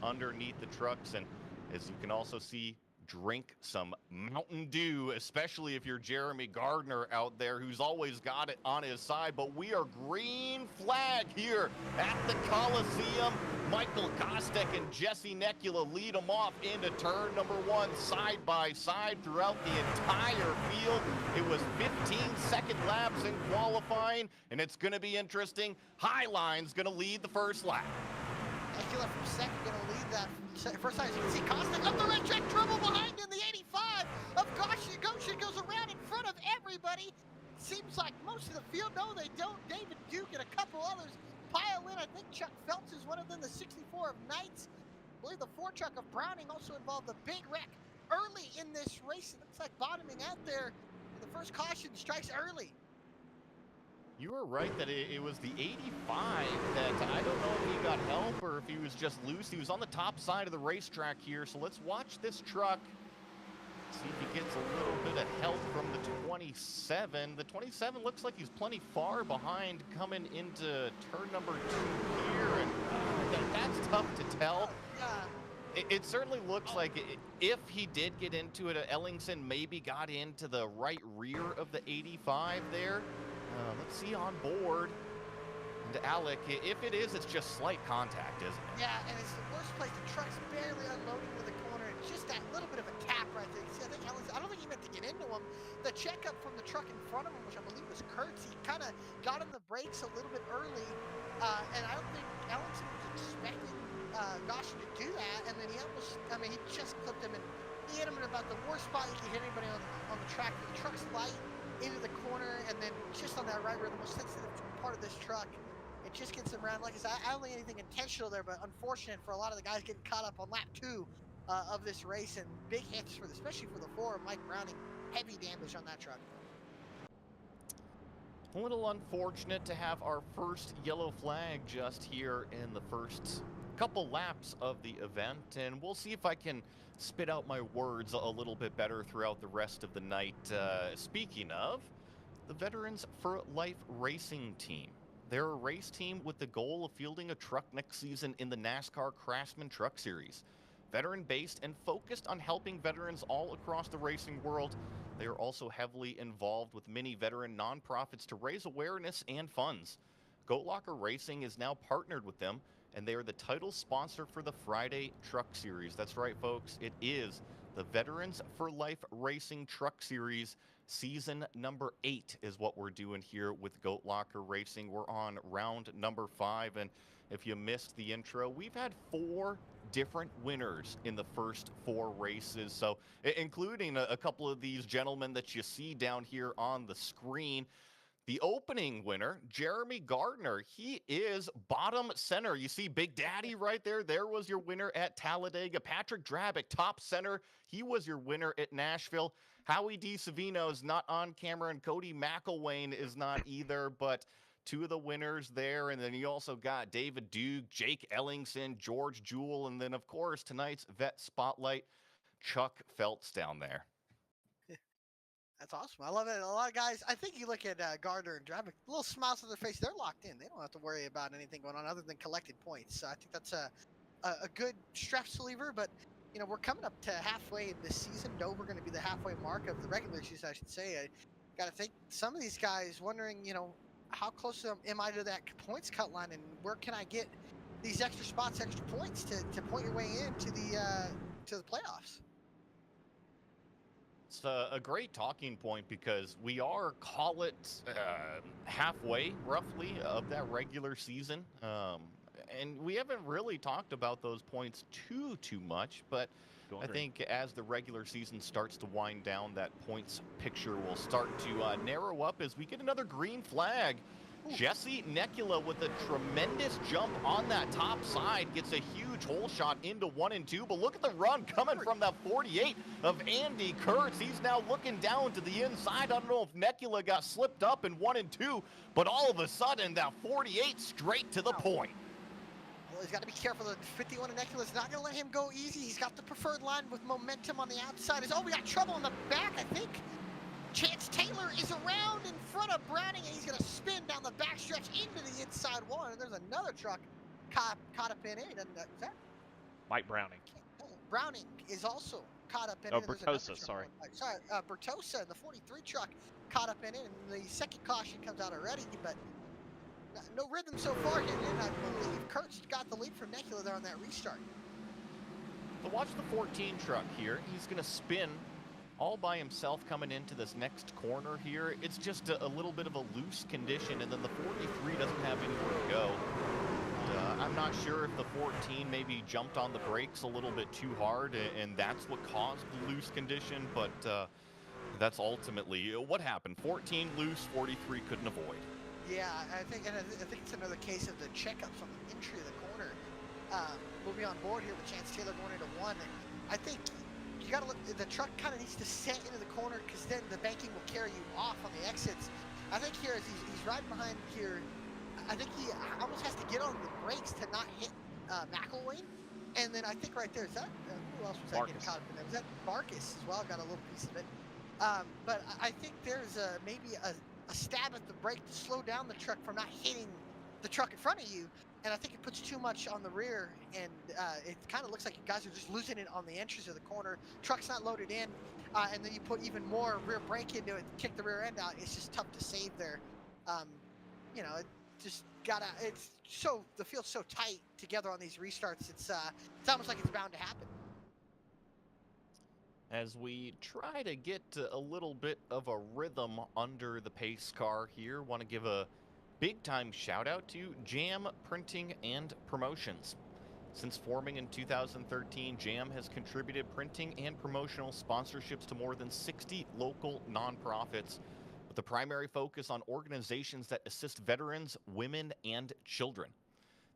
underneath the trucks. And as you can also see, drink some Mountain Dew, especially if you're Jeremy Gardner out there, who's always got it on his side. But we are green flag here at the Coliseum. Michael Kostek and Jesse Nekula lead them off into turn number 1 side by side throughout the entire field. It was 15-second laps in qualifying, and it's going to be interesting. Highline's going to lead the first lap. Nekula from second, going to lead that first time. As you can see, Kostek up the red track, trouble behind in the 85 of Goshen goes around in front of everybody. Seems like most of the field, no, they don't. David Duke and a couple others pile in. I think Chuck Phelps is one of them, the 64 of Knights. I believe the 4 truck of Browning also involved a big wreck early in this race. It looks like bottoming out there. The first caution strikes early. You were right that it was the 85 that I don't know if he got help or if he was just loose. He was on the top side of the racetrack here, so let's watch this truck. See if he gets a little bit of help from the 27. The 27 looks like he's plenty far behind coming into turn number 2 here, and that's tough to tell. It certainly looks like if he did get into it, Ellingson maybe got into the right rear of the 85 there. Let's see on board. And Alec, if it is, it's just slight contact, isn't it? Yeah, and it's the worst place. The truck's barely unloading with the corner. It's just that little bit of a tap right there. See, I don't think he meant to get into him. The checkup from the truck in front of him, which I believe was Kurtz, he kind of got on the brakes a little bit early. And I don't think Ellingson was expecting Goshen to do that. And then he just clipped him, and he hit him in about the worst spot you can hit anybody on the track. The truck's light into the corner, and then just on that right rear, the most sensitive part of this truck, it just gets him around. Like I said, I don't think anything intentional there, but unfortunate for a lot of the guys getting caught up on lap 2 of this race, and big hits especially for the 4 of Mike Browning. Heavy damage on that truck. A little unfortunate to have our first yellow flag just here in the first couple laps of the event, and we'll see if I can spit out my words a little bit better throughout the rest of the night. Speaking of, the Veterans for Life Racing Team. They're a race team with the goal of fielding a truck next season in the NASCAR Craftsman Truck Series. Veteran-based and focused on helping veterans all across the racing world, they are also heavily involved with many veteran nonprofits to raise awareness and funds. Goat Locker Racing is now partnered with them, and they are the title sponsor for the Friday Truck Series. That's right, folks. It is the Veterans for Life Racing Truck Series Season number 8 is what we're doing here with Goat Locker Racing. We're on round number 5, and if you missed the intro, we've had 4 different winners in the first 4 races, so including a couple of these gentlemen that you see down here on the screen. The opening winner, Jeremy Gardner, he is bottom center. You see Big Daddy right there. There was your winner at Talladega. Patrick Drabick, top center. He was your winner at Nashville. Howie DeSavino is not on camera, and Cody McElwain is not either, but 2 of the winners there. And then you also got David Duke, Jake Ellingson, George Jewell, and then, of course, tonight's vet spotlight, Chuck Phelps down there. That's awesome. I love it. A lot of guys, I think you look at Gardner and Drabick, little smiles on their face. They're locked in. They don't have to worry about anything going on other than collecting points. So I think that's a good stress reliever. But, you know, we're coming up to halfway in this season. Dover going to be the halfway mark of the regular season, I should say. I got to think some of these guys wondering, you know, how close am I to that points cut line, and where can I get these extra spots, extra points to point your way into the playoffs. It's a great talking point because we are, call it, halfway, roughly, of that regular season. And we haven't really talked about those points too much, but I think as the regular season starts to wind down, that points picture will start to narrow up as we get another green flag. Jesse Nekula with a tremendous jump on that top side, gets a huge hole shot into 1 and 2, but look at the run coming from that 48 of Andy Kurtz. He's now looking down to the inside. I don't know if Nekula got slipped up in 1 and 2, but all of a sudden that 48 straight to the point. Well, he's got to be careful. The 51 of Nekula's not going to let him go easy. He's got the preferred line with momentum on the outside. Oh, we got trouble in the back, I think. Chance Taylor is around in front of Browning, and he's going to spin down the backstretch into the inside one. And there's another truck caught up in it. And is that Mike Browning? Browning is also caught up in it. it. Oh, Bertosa, sorry. Sorry, Bertosa in the 43 truck caught up in it, and the second caution comes out already, but no rhythm so far here. And I believe Kurtz got the lead from Nekula there on that restart. So watch the 14 truck here. He's going to spin all by himself coming into this next corner here. It's just a little bit of a loose condition, and then the 43 doesn't have anywhere to go. I'm not sure if the 14 maybe jumped on the brakes a little bit too hard, and that's what caused the loose condition, but that's ultimately what happened. 14 loose, 43 couldn't avoid. Yeah, I think it's another case of the checkups on the entry of the corner. We'll be on board here with Chance Taylor going into 1, and I think you got to look. The truck kind of needs to set into the corner because then the banking will carry you off on the exits. I think here as he's riding behind here, I think he almost has to get on the brakes to not hit McElwain. And then I think right there is that who else was that getting caught up in there? Was that Marcus as well? Got a little piece of it. But I think there's maybe a stab at the brake to slow down the truck from not hitting the truck in front of you. And I think it puts too much on the rear, and it kind of looks like you guys are just losing it on the entries of the corner. Truck's not loaded in, and then you put even more rear brake into it, kick the rear end out. It's just tough to save there. You know, it just gotta. It's so the field's so tight together on these restarts. It's almost like it's bound to happen. As we try to get a little bit of a rhythm under the pace car here, want to give a big-time shout-out to Jam Printing and Promotions. Since forming in 2013, Jam has contributed printing and promotional sponsorships to more than 60 local nonprofits, with the primary focus on organizations that assist veterans, women, and children.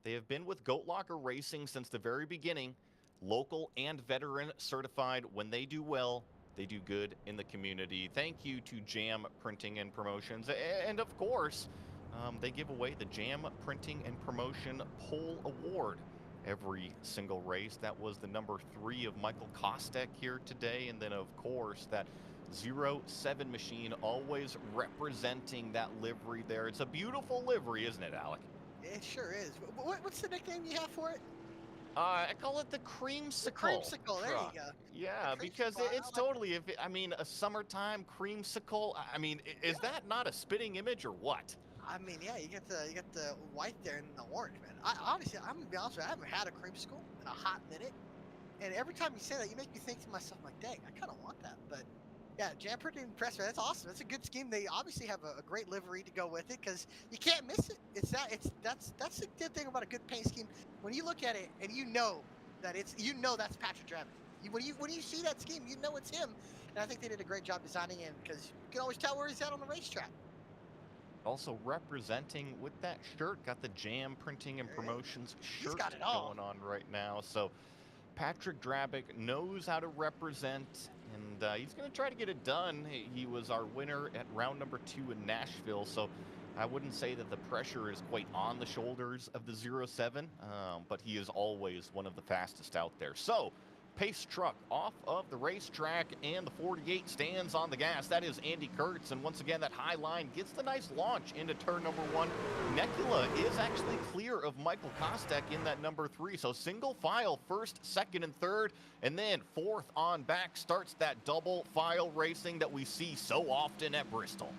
They have been with Goat Locker Racing since the very beginning, local and veteran certified. When they do well, they do good in the community. Thank you to Jam Printing and Promotions, and of course, they give away the Jam Printing and Promotion Pole Award every single race. That was the number 3 of Michael Kostek here today. And then, of course, that 07 machine always representing that livery there. It's a beautiful livery, isn't it, Alec? It sure is. What's the nickname you have for it? I call it the creamsicle. The creamsicle, there you go. Yeah, because it's totally, I mean, a summertime creamsicle. I mean, is that not a spitting image or what? I mean, yeah, you get the white there and the orange, man. Honestly, I'm gonna be honest with you, I haven't had a creamsicle in a hot minute, and every time you say that, you make me think to myself, like, dang, I kind of want that, but Yeah, Jam printing press. That's awesome. That's a good scheme. They obviously have a great livery to go with it because you can't miss it. That's the good thing about a good paint scheme. When you look at it and you know that that's Patrick Draven. When you see that scheme, you know it's him. And I think they did a great job designing him because you can always tell where he's at on the racetrack. Also representing with that shirt, got the Jam Printing and Promotions shirt got it all. going on right now. So Patrick Drabick knows how to represent, and he's going to try to get it done. He was our winner at round number 2 in Nashville, so I wouldn't say that the pressure is quite on the shoulders of the 07, but he is always one of the fastest out there. So pace truck off of the racetrack, and the 48 stands on the gas. That is Andy Kurtz, and once again, that high line gets the nice launch into turn number 1. Nebula is actually clear of Michael Kostek in that number 3, so single file first, second, and third, and then fourth on back starts that double file racing that we see so often at Bristol.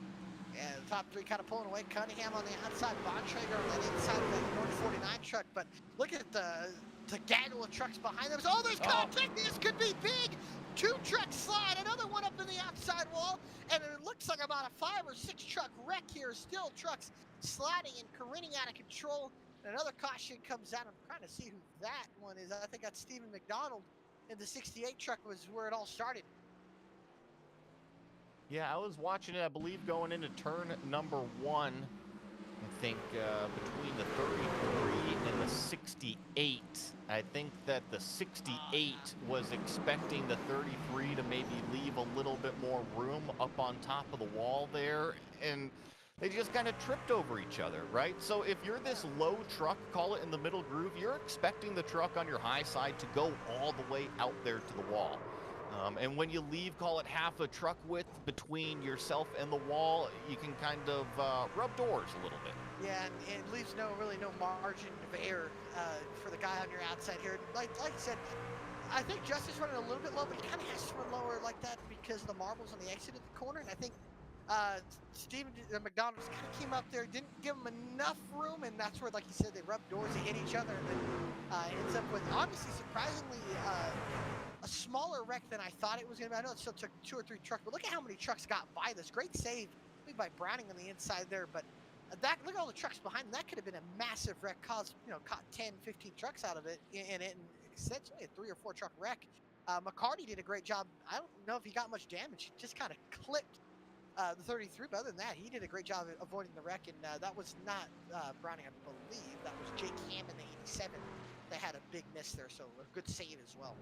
Yeah, the top 3 kind of pulling away. Cunningham on the outside, Bontrager on the inside of that North 49 truck, but look at the gaggle of trucks behind them. Oh, there's contact. This could be big. 2 trucks slide, another one up in the outside wall, and it looks like about a 5 or 6 truck wreck here. Still trucks sliding and careening out of control. And another caution comes out. I'm trying to see who that one is. I think that's Stephen McDonald in the 68 truck was where it all started. Yeah, I was watching it, I believe, going into turn number 1. I think between the 33 and the 68. I think that the 68 was expecting the 33 to maybe leave a little bit more room up on top of the wall there, and they just kind of tripped over each other, right? So if you're this low truck, call it in the middle groove, you're expecting the truck on your high side to go all the way out there to the wall. And when you leave, call it half a truck width between yourself and the wall, you can kind of rub doors a little bit. Yeah, and it leaves really no margin of error for the guy on your outside here. Like I said, I think Justice running a little bit low, but he kind of has to run lower like that because the marbles on the exit of the corner. And I think Steven McDonald just kind of came up there, didn't give him enough room, and that's where, like you said, they rubbed doors, they hit each other, and then ends up with, obviously, surprisingly, a smaller wreck than I thought it was going to be. I know it still took 2 or 3 trucks, but look at how many trucks got by this. Great save by Browning on the inside there, but look at all the trucks behind him. That could have been a massive wreck, caught 10, 15 trucks out of it in it, and essentially a 3 or 4 truck wreck. McCarty did a great job. I don't know if he got much damage. He just kind of clipped the 33, but other than that, he did a great job of avoiding the wreck, and that was not Browning, I believe. That was Jake Hammond, the 87, that had a big miss there, so a good save as well.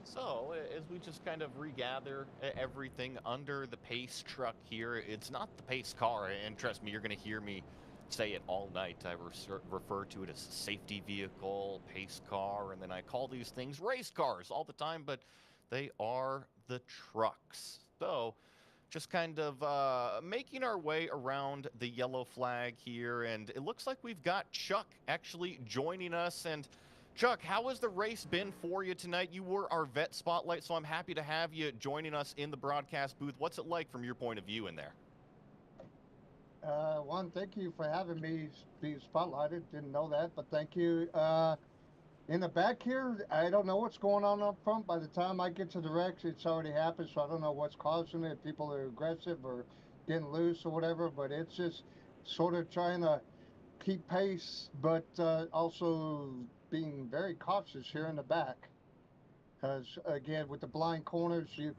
So, as we just kind of regather everything under the pace truck here, it's not the pace car, and trust me, you're going to hear me say it all night. I refer to it as safety vehicle, pace car, and then I call these things race cars all the time, but they are the trucks. So, just kind of making our way around the yellow flag here, and it looks like we've got Chuck actually joining us. And Chuck, how has the race been for you tonight? You were our vet spotlight, so I'm happy to have you joining us in the broadcast booth. What's it like from your point of view in there? One, thank you for having me be spotlighted. Didn't know that, but thank you. In the back here, I don't know what's going on up front. By the time I get to the wrecks, it's already happened, so I don't know what's causing it. People are aggressive or getting loose or whatever, but it's just sort of trying to keep pace, but also being very cautious here in the back. Because again, with the blind corners, you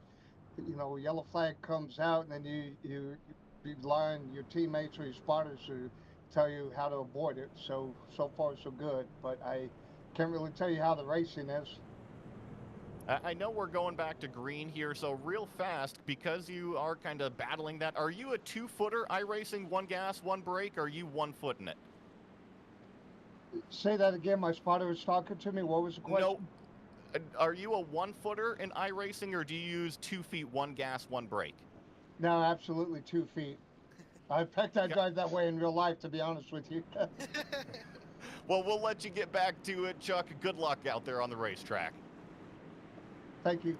know, yellow flag comes out, and then you rely on your teammates or your spotters to tell you how to avoid it. So far so good, but I can't really tell you how the racing is. I know we're going back to green here, so real fast, because you are kind of battling that, are you a 2-footer iRacing, 1 gas, 1 brake, or are you 1-footing it? Say that again. My spotter was talking to me. What was the question? No. Are you a 1-footer in iRacing, or do you use 2 feet, 1 gas, 1 brake? No, absolutely 2 feet. In fact, I drive that way in real life, to be honest with you. Well, we'll let you get back to it, Chuck. Good luck out there on the racetrack. Thank you.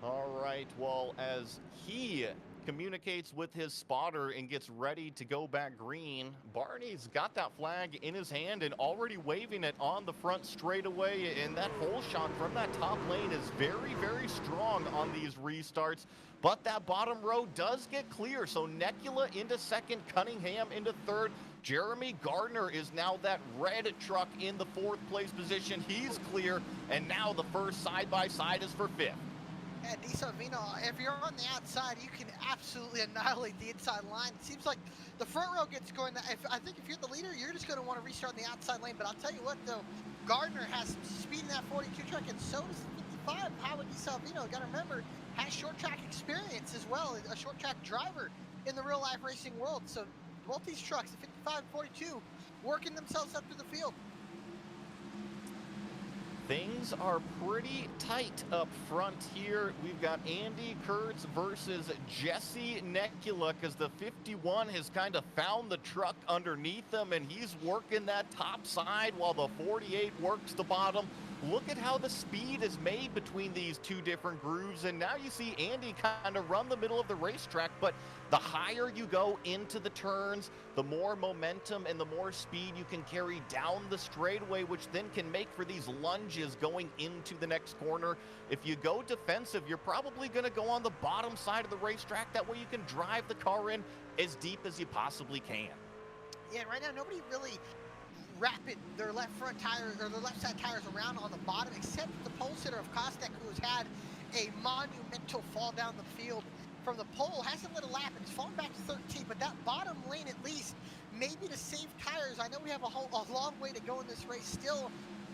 All right, well, as he communicates with his spotter and gets ready to go back green. Barney's got that flag in his hand and already waving it on the front straightaway, and that hole shot from that top lane is very, very strong on these restarts. But that bottom row does get clear, so Necula into second, Cunningham into third. Jeremy Gardner is now that red truck in the fourth place position. He's clear, and now the first side-by-side is for fifth. And DiSalvino, if you're on the outside, you can absolutely annihilate the inside line. It seems like the front row gets going. I think if you're the leader, you're just going to want to restart on the outside lane. But I'll tell you what, though, Gardner has some speed in that 42 truck, and so does the 55. Howard DiSalvino, got to remember, has short track experience as well, a short track driver in the real life racing world. So both these trucks, the 55 and 42, working themselves up to the field. Things are pretty tight up front here. We've got Andy Kurtz versus Jesse Necula, because the 51 has kind of found the truck underneath him, and he's working that top side while the 48 works the bottom. Look at how the speed is made between these two different grooves, and now you see Andy kind of run the middle of the racetrack, but the higher you go into the turns, the more momentum and the more speed you can carry down the straightaway, which then can make for these lunges going into the next corner. If you go defensive, you're probably going to go on the bottom side of the racetrack. That way you can drive the car in as deep as you possibly can. Yeah, right now nobody really wrapping their left front tire or their left side tires around on the bottom, except the pole sitter of Kostek, who has had a monumental fall down the field from the pole. Hasn't lit a lap and it's fallen back to 13, but that bottom lane at least, maybe to save tires. I know we have a long way to go in this race still,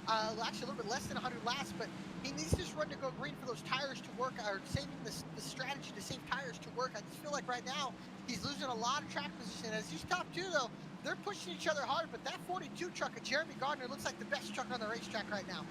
actually a little bit less than 100 laps, but he needs this run to go green for those tires to work, or saving the strategy to save tires to work. I just feel like right now he's losing a lot of track position. As these top two, though, they're pushing each other hard, but that 42 truck of Jeremy Gardner looks like the best truck on the racetrack right now.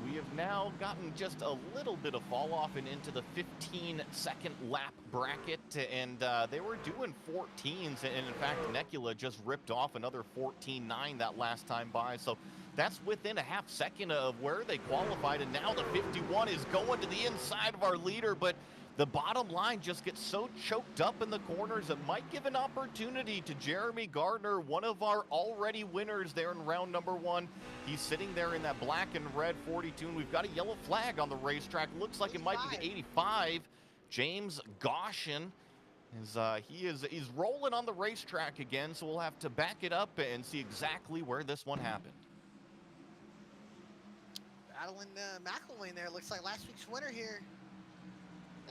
We have now gotten just a little bit of fall off and into the 15-second lap bracket, and they were doing 14s, and in fact, Necula just ripped off another 14.9 that last time by, so that's within a half second of where they qualified, and now the 51 is going to the inside of our leader, but the bottom line just gets so choked up in the corners, it might give an opportunity to Jeremy Gardner, one of our already winners there in round number one. He's sitting there in that black and red 42, and we've got a yellow flag on the racetrack. Looks like it might be the 85. James Goshen he's rolling on the racetrack again, so we'll have to back it up and see exactly where this one happened. Battling McElwain there. Looks like last week's winner here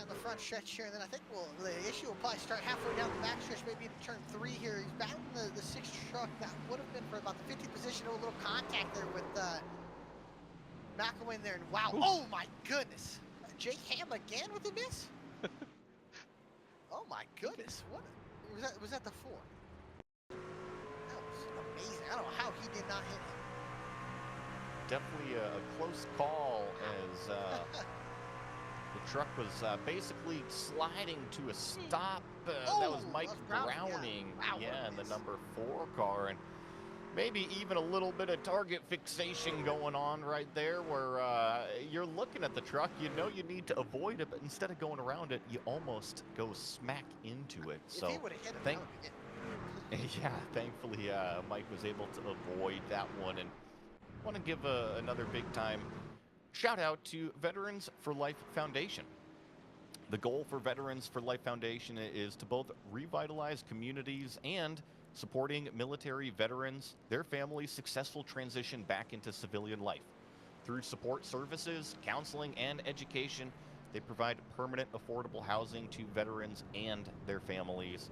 on the front stretch here, and then I think the issue will probably start halfway down the back stretch, maybe into turn 3 here. He's battling the 6th truck. That would have been for about the 50 position. A little contact there with McElwain there, and wow, ooh. Oh my goodness, Jake Ham again with a miss. Oh my goodness, what was that the 4? That was amazing. I don't know how he did not hit him. Definitely a close call, as the truck was basically sliding to a stop. That was Mike Browning, yeah, in the number 4 car, and maybe even a little bit of target fixation going on right there, where you're looking at the truck, you know you need to avoid it, but instead of going around it, you almost go smack into it. So, yeah, thankfully Mike was able to avoid that one, and want to give another big time shout out to Veterans for Life Foundation. The goal for Veterans for Life Foundation is to both revitalize communities and supporting military veterans, their families' successful transition back into civilian life. Through support services, counseling, and education, they provide permanent, affordable housing to veterans and their families.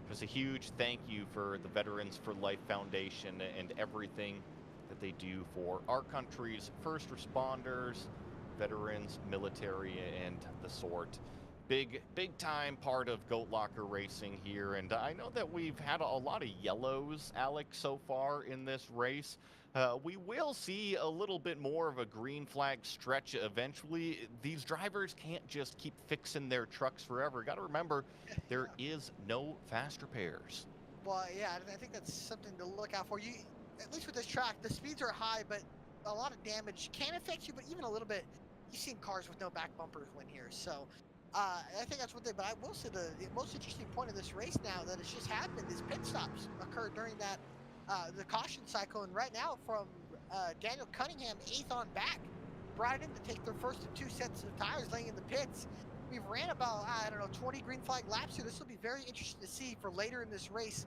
Just a huge thank you for the Veterans for Life Foundation and everything that they do for our country's first responders, veterans, military, and the sort. Big time part of Goat Locker Racing here, and I know that we've had a lot of yellows, Alex, so far in this race. We will see a little bit more of a green flag stretch eventually. These drivers can't just keep fixing their trucks forever. Got to remember, there is no fast repairs. Well, yeah, I think that's something to look out for. At least with this track, the speeds are high, but a lot of damage can affect you, but even a little bit. You've seen cars with no back bumpers win here, so I think that's one thing, but I will say the most interesting point of this race now that has just happened is pit stops occurred during that the caution cycle, and right now from Daniel Cunningham, 8th on back, brought it in to take their first of 2 sets of tires laying in the pits. We've ran about, I don't know, 20 green flag laps here. This will be very interesting to see for later in this race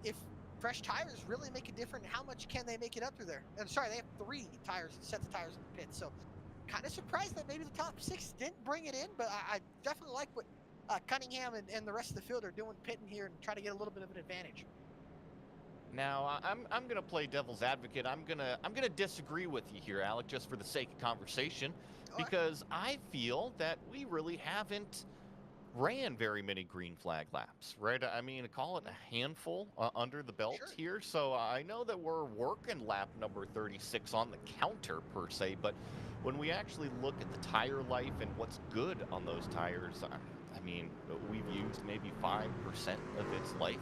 if fresh tires really make a difference. How much can they make it up through there? And sorry, they have 3 sets of tires in the pit. So kind of surprised that maybe the top 6 didn't bring it in, but I definitely like what Cunningham and the rest of the field are doing pitting here and try to get a little bit of an advantage. Now, I'm gonna play devil's advocate. I'm gonna disagree with you here, Alec, just for the sake of conversation, All right. because I feel that we really haven't ran very many green flag laps, right? I mean, call it a handful under the belt Sure. here. So I know that we're working lap number 36 on the counter per se, but when we actually look at the tire life and what's good on those tires, I mean, we've used maybe 5% of its life.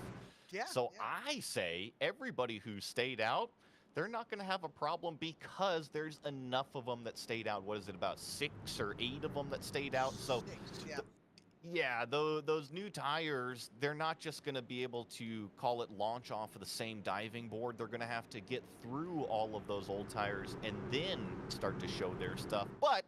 Yeah. So yeah. I say everybody who stayed out, they're not going to have a problem because there's enough of them that stayed out. What is it, about 6 or 8 of them that stayed out? So 6, yeah. yeah, those new tires, they're not just going to be able to call it launch off of the same diving board. They're going to have to get through all of those old tires and then start to show their stuff. But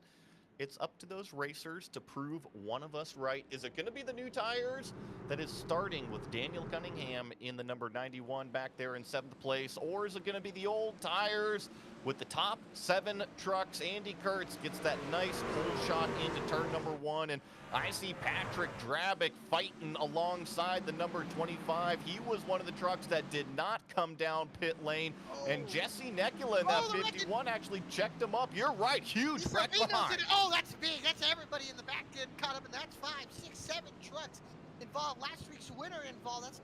it's up to those racers to prove one of us right. Is it going to be the new tires that is starting with Daniel Cunningham in the number 91 back there in 7th place? Or is it going to be the old tires with the top 7 trucks? Andy Kurtz gets that nice pole shot into turn number 1. And I see Patrick Drabick fighting alongside the number 25. He was one of the trucks that did not come down pit lane. And Jesse Nekula in that 51 actually checked him up. You're right, huge wreck behind. Oh, that's big. That's everybody in the back getting caught up, and that's 5, 6, 7 trucks involved. Last week's winner involved. That's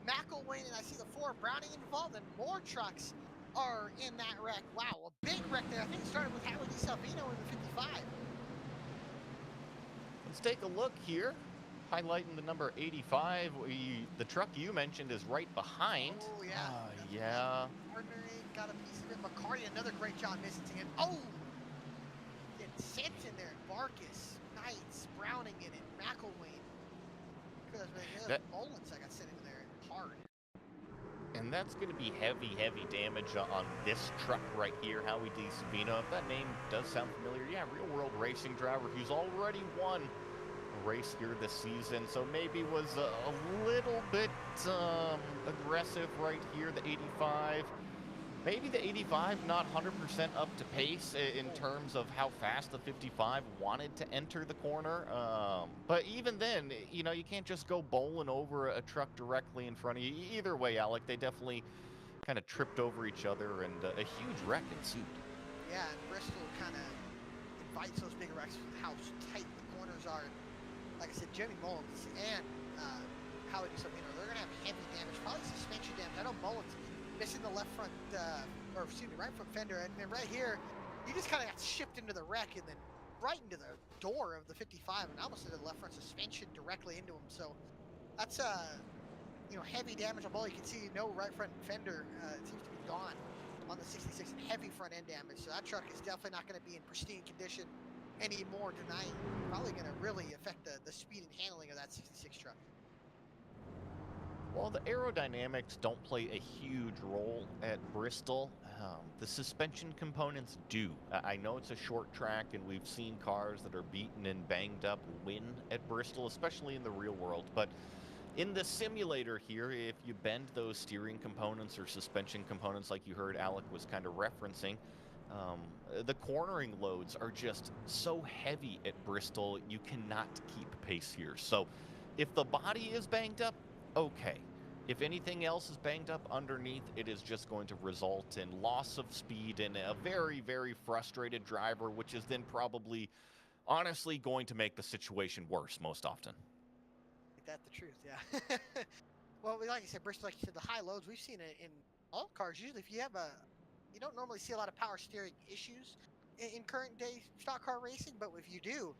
McElwain, and I see the 4 Browning involved, and more trucks are in that wreck. Wow, a big wreck there. I think it started with Howard DiSalvino in the 55. Let's take a look here. Highlighting the number 85. The truck you mentioned is right behind. Oh, yeah. Yeah. Partnering, got a piece of it. McCarty, another great job missing it. Oh! Getting Sense in there. Barkus, Knights, Browning in it. McElwain. Mullins I got sent into there hard. And that's going to be heavy, heavy damage on this truck right here, Howie DiSavino. If that name does sound familiar, yeah, real-world racing driver who's already won a race here this season. So maybe was a little bit aggressive right here, the 85. Maybe the 85 not 100% up to pace in terms of how fast the 55 wanted to enter the corner. But even then, you know, you can't just go bowling over a truck directly in front of you. Either way, Alec, they definitely kind of tripped over each other, and a huge wreck ensued. Yeah, and Bristol kind of invites those big wrecks with how tight the corners are. Like I said, Jimmy Mullins and Howie DiSavino, they're going to have heavy damage, probably suspension damage. I know Mullins missing the left front, or excuse me, right front fender, and then right here, you just kind of got shipped into the wreck and then right into the door of the 55, and almost into the left front suspension directly into him. So that's you know, heavy damage on both. You can see no right front fender. It seems to be gone on the 66, and heavy front end damage. So that truck is definitely not going to be in pristine condition anymore tonight. Probably going to really affect the speed and handling of that 66 truck. Well, the aerodynamics don't play a huge role at Bristol. The suspension components do. I know it's a short track, and we've seen cars that are beaten and banged up win at Bristol, especially in the real world. But in the simulator here, if you bend those steering components or suspension components like you heard Alec was kind of referencing, the cornering loads are just so heavy at Bristol, you cannot keep pace here. So if the body is banged up, okay. If anything else is banged up underneath, it is just going to result in loss of speed and a very, very frustrated driver, which is then probably, honestly, going to make the situation worse most often. Ain't that the truth, yeah. Well, like I said, Bristol, like you said, the high loads, we've seen it in all cars. Usually if you have you don't normally see a lot of power steering issues in current day stock car racing, but if you do,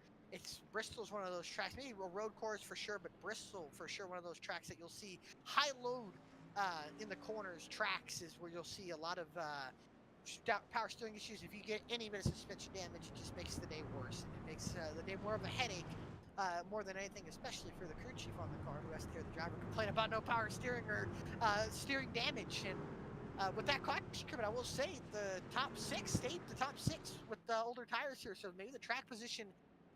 Bristol's one of those tracks, maybe road course for sure, but Bristol for sure one of those tracks that you'll see high load in the corners. Tracks is where you'll see a lot of power steering issues, if you get any bit of suspension damage, it just makes the day worse. And it makes the day more of a headache, more than anything, especially for the crew chief on the car who has to hear the driver complain about no power steering or steering damage. And with that caution coming, I will say the top six stayed the top six with the older tires here. So maybe the track position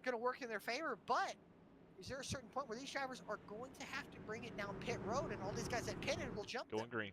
going to work in their favor. But is there a certain point where these drivers are going to have to bring it down pit road, and all these guys that pitted will jump Going them? green.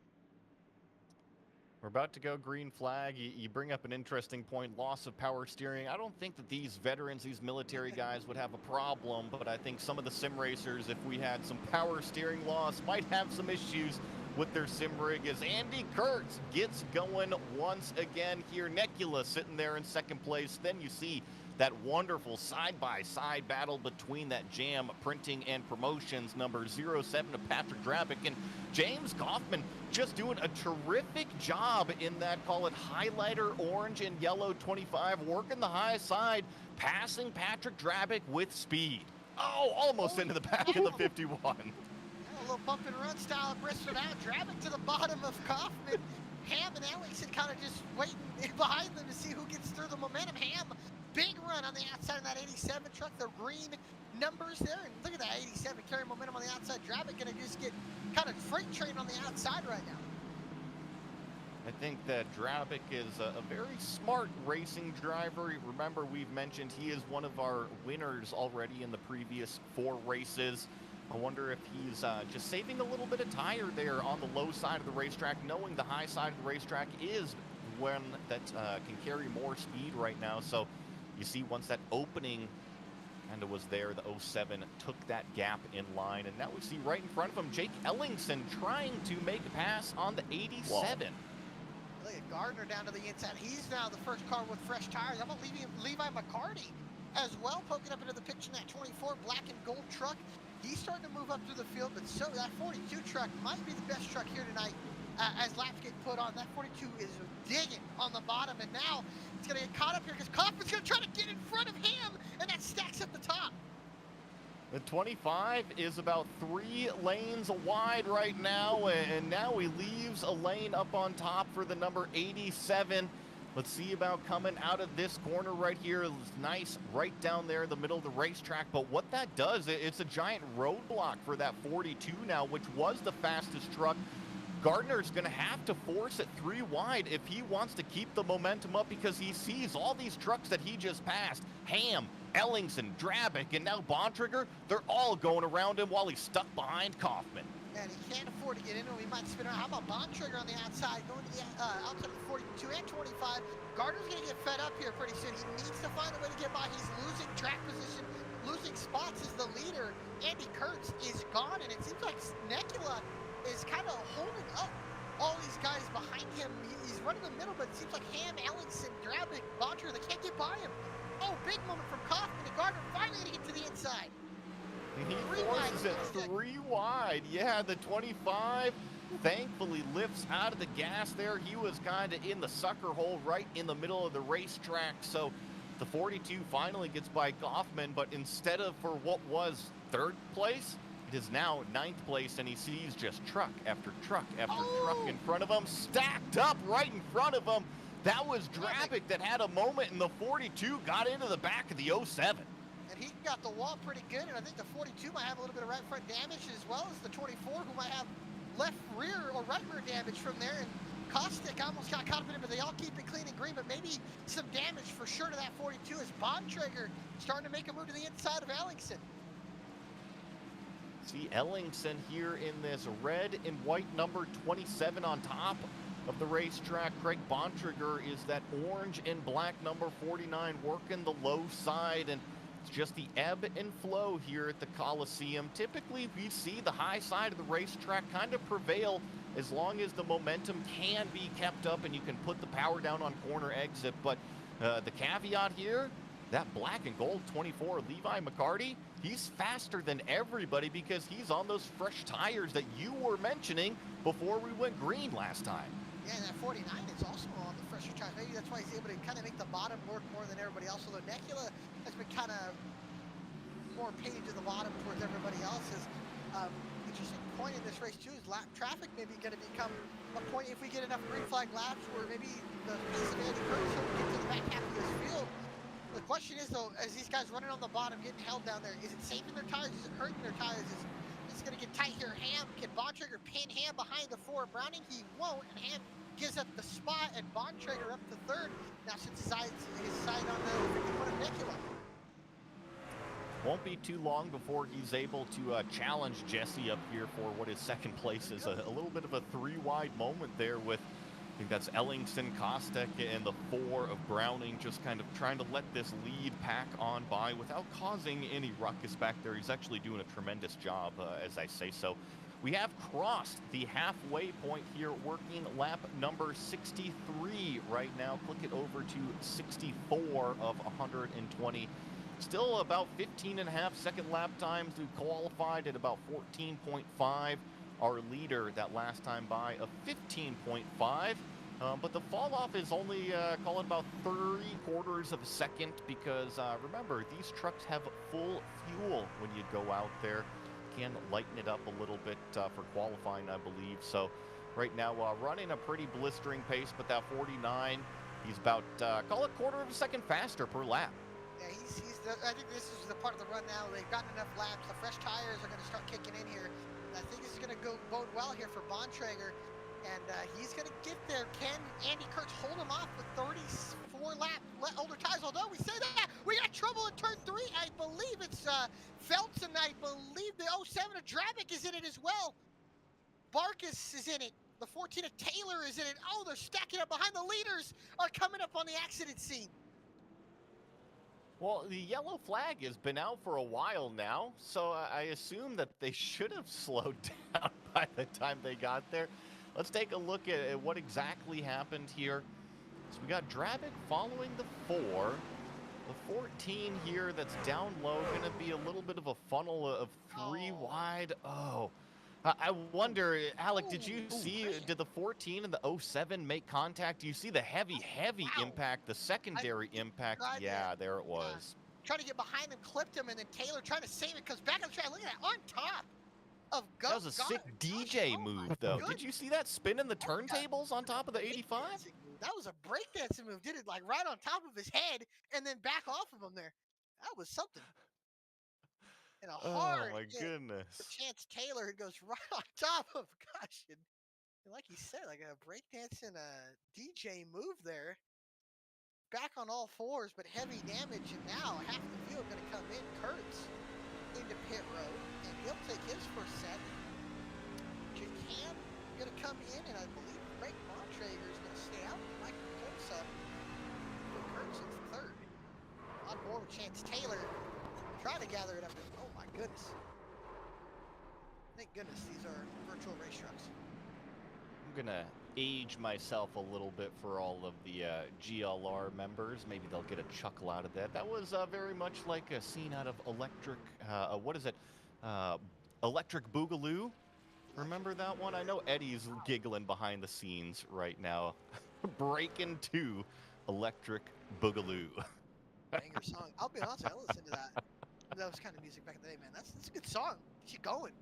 We're about to go green flag. You bring up an interesting point, loss of power steering. I don't think that these veterans, these military guys would have a problem, but I think some of the sim racers, if we had some power steering loss, might have some issues with their sim rig as Andy Kurtz gets going once again here. Necula sitting there in second place. Then you see that wonderful side-by-side battle between that Jam Printing and Promotions number 07 of Patrick Drabick and James Kaufman, just doing a terrific job in that, call it highlighter orange and yellow 25, working the high side, passing Patrick Drabick with speed. Oh, almost into the back of the 51. A little bump and run style of Bristol out. Drabick to the bottom of Kaufman. Ham and Ellingson kind of just waiting behind them to see who gets through the momentum. Ham, big run on the outside of that 87 truck. The green numbers there. And look at that 87 carrying momentum on the outside. Drabick going to just get kind of freight train on the outside right now. I think that Drabick is a very smart racing driver. Remember, we've mentioned he is one of our winners already in the previous 4 races. I wonder if he's just saving a little bit of tire there on the low side of the racetrack, knowing the high side of the racetrack is one that can carry more speed right now. So you see once that opening kind of was there, the 07 took that gap in line. And now we see right in front of him, Jake Ellingson trying to make a pass on the 87. Whoa. Look at Gardner down to the inside. He's now the first car with fresh tires. How about Levi McCarty as well, poking up into the picture in that 24 black and gold truck. He's starting to move up through the field, but so that 42 truck might be the best truck here tonight as laps get put on. That 42 is digging on the bottom, and now it's going to get caught up here because Kaufman's going to try to get in front of him, and that stacks up the top. The 25 is about 3 lanes wide right now, and now he leaves a lane up on top for the number 87. Let's see about coming out of this corner right here. It's nice right down there in the middle of the racetrack. But what that does, it's a giant roadblock for that 42 now, which was the fastest truck. Gardner's going to have to force it 3 wide if he wants to keep the momentum up, because he sees all these trucks that he just passed. Ham, Ellingson, Drabick, and now Bontrager, they're all going around him while he's stuck behind Kaufman. And he can't afford to get into him. He might spin around. How about Bontrager on the outside, going to the outside of the 42 and 25. Gardner's going to get fed up here pretty soon. He needs to find a way to get by. He's losing track position, losing spots as the leader. Andy Kurtz is gone, and it seems like Necula is kind of holding up all these guys behind him. He's running the middle, but it seems like Ham, Ellingson, Drabick, Bontrager, they can't get by him. Oh, big moment from Kaufman, and Gardner finally going to get to the inside. He forces it 3 wide. Yeah, the 25 thankfully lifts out of the gas there. He was kind of in the sucker hole right in the middle of the racetrack. So the 42 finally gets by Kaufman, but instead of for what was 3rd place, it is now 9th place, and he sees just truck after truck after truck in front of him, stacked up right in front of him. That was Drabick that had a moment, and the 42 got into the back of the 07. And he got the wall pretty good, and I think the 42 might have a little bit of right front damage, as well as the 24, who might have left rear or right rear damage from there. And Kostick almost got caught up in it, but they all keep it clean and green. But maybe some damage for sure to that 42 as Bontrager starting to make a move to the inside of Ellingson. See Ellingson here in this red and white number 27 on top of the racetrack. Craig Bontrager is that orange and black number 49 working the low side, and it's just the ebb and flow here at the Coliseum. Typically, we see the high side of the racetrack kind of prevail as long as the momentum can be kept up and you can put the power down on corner exit. But the caveat here, that black and gold 24 Levi McCarty, he's faster than everybody because he's on those fresh tires that you were mentioning before we went green last time. Yeah, and that 49 is also on the fresher tires. Maybe that's why he's able to kind of make the bottom work more than everybody else. Although Necula has been kind of more painted to the bottom towards everybody else's. Interesting point in this race too is lap traffic maybe going to become a point if we get enough green flag laps where maybe the pace of Andy Curtis will get to the back half of this field. The question is, though, as these guys running on the bottom, getting held down there, is it saving their tires? Is it hurting their tires? Is it going to get tight here? Ham, can Bontrager pin Ham behind the 4 Browning? He won't, and Ham gives up the spot, and Bontrager up to 3rd. Now sits his side on the 51 of Nebula. Won't be too long before he's able to challenge Jesse up here for what is second place. Is a little bit of a 3-wide moment there with, I think that's Ellingson, Kostek, and the 4 of Browning just kind of trying to let this lead pack on by without causing any ruckus back there. He's actually doing a tremendous job, as I say so. We have crossed the halfway point here, working lap number 63 right now. Click it over to 64 of 120. Still about 15.5 second lap times. We qualified at about 14.5. Our leader that last time by of 15.5. But the fall off is only, call it about 3/4 of a second because remember, these trucks have full fuel when you go out there. Can lighten it up a little bit for qualifying, I believe. So right now running a pretty blistering pace, but that 49, he's about, call it 1/4 of a second faster per lap. Yeah, I think this is the part of the run now. They've gotten enough laps. The fresh tires are going to start kicking in here. And I think this is going to bode well here for Bontrager. And he's going to get there. Can Andy Kurtz hold him off with 34 older tires? Although we say that, we got trouble in turn 3. I believe it's Feltz, and I believe the 07 of Dravic is in it as well. Barkus is in it. The 14 of Taylor is in it. Oh, they're stacking up behind. The leaders are coming up on the accident scene. Well, the yellow flag has been out for a while now, so I assume that they should have slowed down by the time they got there. Let's take a look at what exactly happened here. So we got Dravic following the 4. The 14 here that's down low, going to be a little bit of a funnel of 3 wide. Oh, I wonder, Alec, did you see, did the 14 and the 07 make contact? Do you see the heavy impact, the secondary impact? Yeah, there it was. Trying to get behind him, clipped him, and then Taylor trying to save it, comes back on the track. Look at that, on top of That was a sick DJ move, though. Did you see that spinning the turntables on top of the 85? That was a breakdancing move. Did it like right on top of his head and then back off of him there. That was something. And a hard oh my hit goodness. for Chance Taylor, who goes right on top of, gosh, and like he said, like a breakdancing DJ move there. Back on all 4s, but heavy damage, and now half the field going to come in. Kurtz into pit road, and he'll take his first set. Jacan going to come in, and I believe Greg Bontrager is going to stay out. Michael Colsa put Kurtz in 3rd. On board with Chance Taylor, trying to gather it up. Oh my goodness. Thank goodness these are virtual race trucks. I'm going to age myself a little bit for all of the GLR members. Maybe they'll get a chuckle out of that. That was very much like a scene out of Electric Boogaloo. Remember that one? I know Eddie's giggling behind the scenes right now. Breaking to Electric Boogaloo. Banger song. I'll be honest, I listened to that. That was kind of music back in the day, man. That's a good song. Keep going.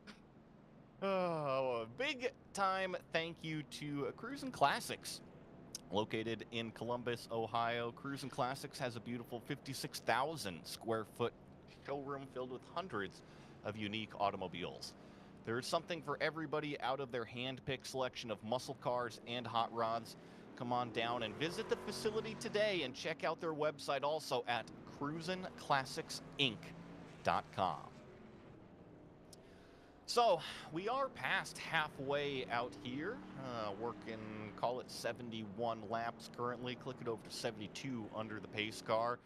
Oh, a big time thank you to Cruisin' Classics. Located in Columbus, Ohio, Cruisin' Classics has a beautiful 56,000 square foot showroom filled with hundreds of unique automobiles. There is something for everybody out of their hand-picked selection of muscle cars and hot rods. Come on down and visit the facility today and check out their website also at cruisinclassicsinc.com. So, we are past halfway out here, working, call it 71 laps currently. Click it over to 72 under the pace car.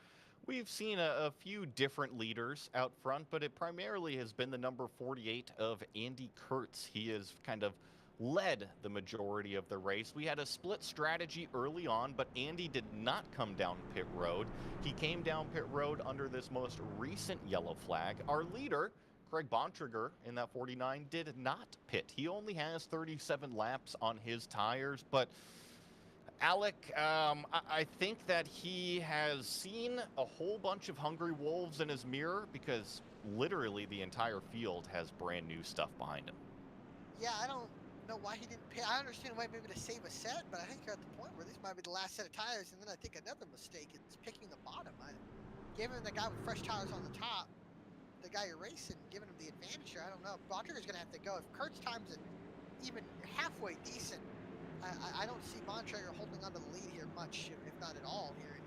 We've seen a few different leaders out front, but it primarily has been the number 48 of Andy Kurtz. He has kind of led the majority of the race. We had a split strategy early on, but Andy did not come down pit road. He came down pit road under this most recent yellow flag. Our leader, Craig Bontrager, in that 49, did not pit. He only has 37 laps on his tires, but Alec, I think that he has seen a whole bunch of hungry wolves in his mirror because literally the entire field has brand new stuff behind him. Yeah, I don't know why he didn't pay. I understand why maybe to save a set, but I think you're at the point where this might be the last set of tires. And then I think another mistake is picking the bottom. Giving the guy with fresh tires on the top, the guy you're racing, giving him the advantage here. I don't know. Bontrager's going to have to go. If Kurt's times it even halfway decent, I don't see Bontrager holding onto the lead here much, if not at all here.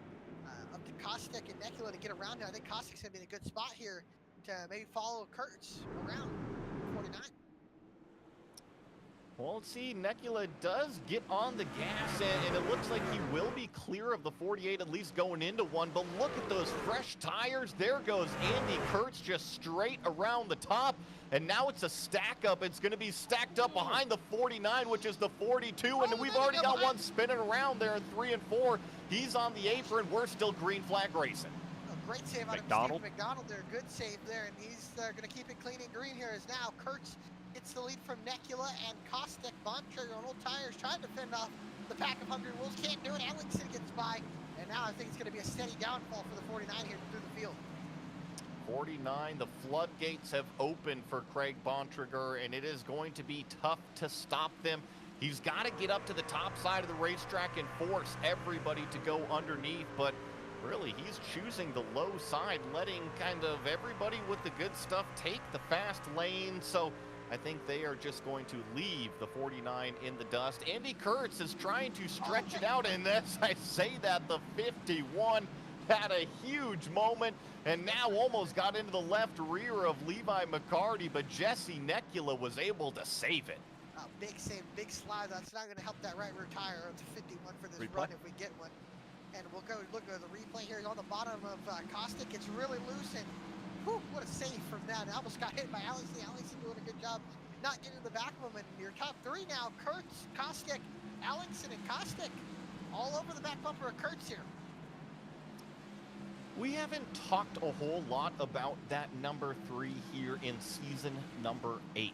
Up to Kostek and Nekula to get around here. I think Kostek's going to be in a good spot here to maybe follow Kurtz around 49. Well, let's see, Nekula does get on the gas, and it looks like he will be clear of the 48, at least going into one. But look at those fresh tires. There goes Andy Kurtz just straight around the top. And now it's a stack up. It's going to be stacked up behind the 49, which is the 42. And we've already got one spinning around there in 3 and 4. He's on the apron. We're still green flag racing. A great save out of Steve McDonald there. Good save there. And he's going to keep it clean and green here as now Kurtz gets the lead from Nekula and Kostek. Bontrager on old tires trying to fend off the pack of Hungry Wolves. Can't do it. Ellingson gets by. And now I think it's going to be a steady downfall for the 49 here through the field. 49, the floodgates have opened for Craig Bontrager, and it is going to be tough to stop them. He's got to get up to the top side of the racetrack and force everybody to go underneath, but really he's choosing the low side, letting kind of everybody with the good stuff take the fast lane. So I think they are just going to leave the 49 in the dust. Andy Kurtz is trying to stretch it out, and as I say that, the 51 had a huge moment and now almost got into the left rear of Levi McCarty, but Jesse Nekula was able to save it. Big save, big slide. That's not going to help that right rear tire. It's a 51 for this run if we get one. And we'll go look at the replay here on the bottom of Kostek. It's really loose, and whew, what a save from that. It almost got hit by Ellingson. Ellingson doing a good job not getting in the back of him. And your top three now, Kurtz, Kostek, Ellingson, and Kostek all over the back bumper of Kurtz here. We haven't talked a whole lot about that number 3 here in season number 8.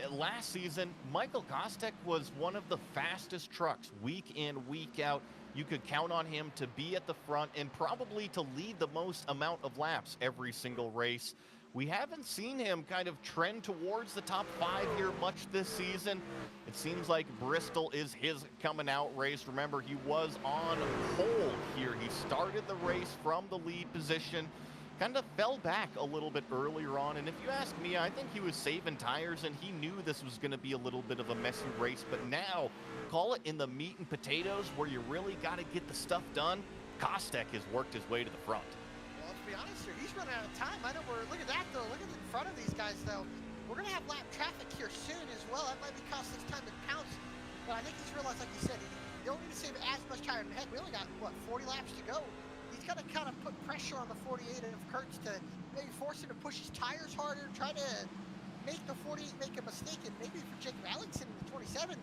Last season, Michael Kostek was one of the fastest trucks week in, week out. You could count on him to be at the front and probably to lead the most amount of laps every single race. We haven't seen him kind of trend towards the top 5 here much this season. It seems like Bristol is his coming out race. Remember, he was on pole here. He started the race from the lead position, kind of fell back a little bit earlier on. And if you ask me, I think he was saving tires and he knew this was going to be a little bit of a messy race. But now, call it in the meat and potatoes where you really got to get the stuff done, Kostek has worked his way to the front. Well, let's be honest here, he's running out of time. I know look at that though. Look at the front of these guys though. We're going to have lap traffic here soon as well. That might be Kostek's time to pounce. But I think he's realized, like you said, you don't need to save as much tire. Heck, we only got, what, 40 laps to go. He's got to kind of put pressure on the 48 of Kurtz to maybe force him to push his tires harder, try to make the 48 make a mistake, and maybe for Jacob Ellingson in the 27,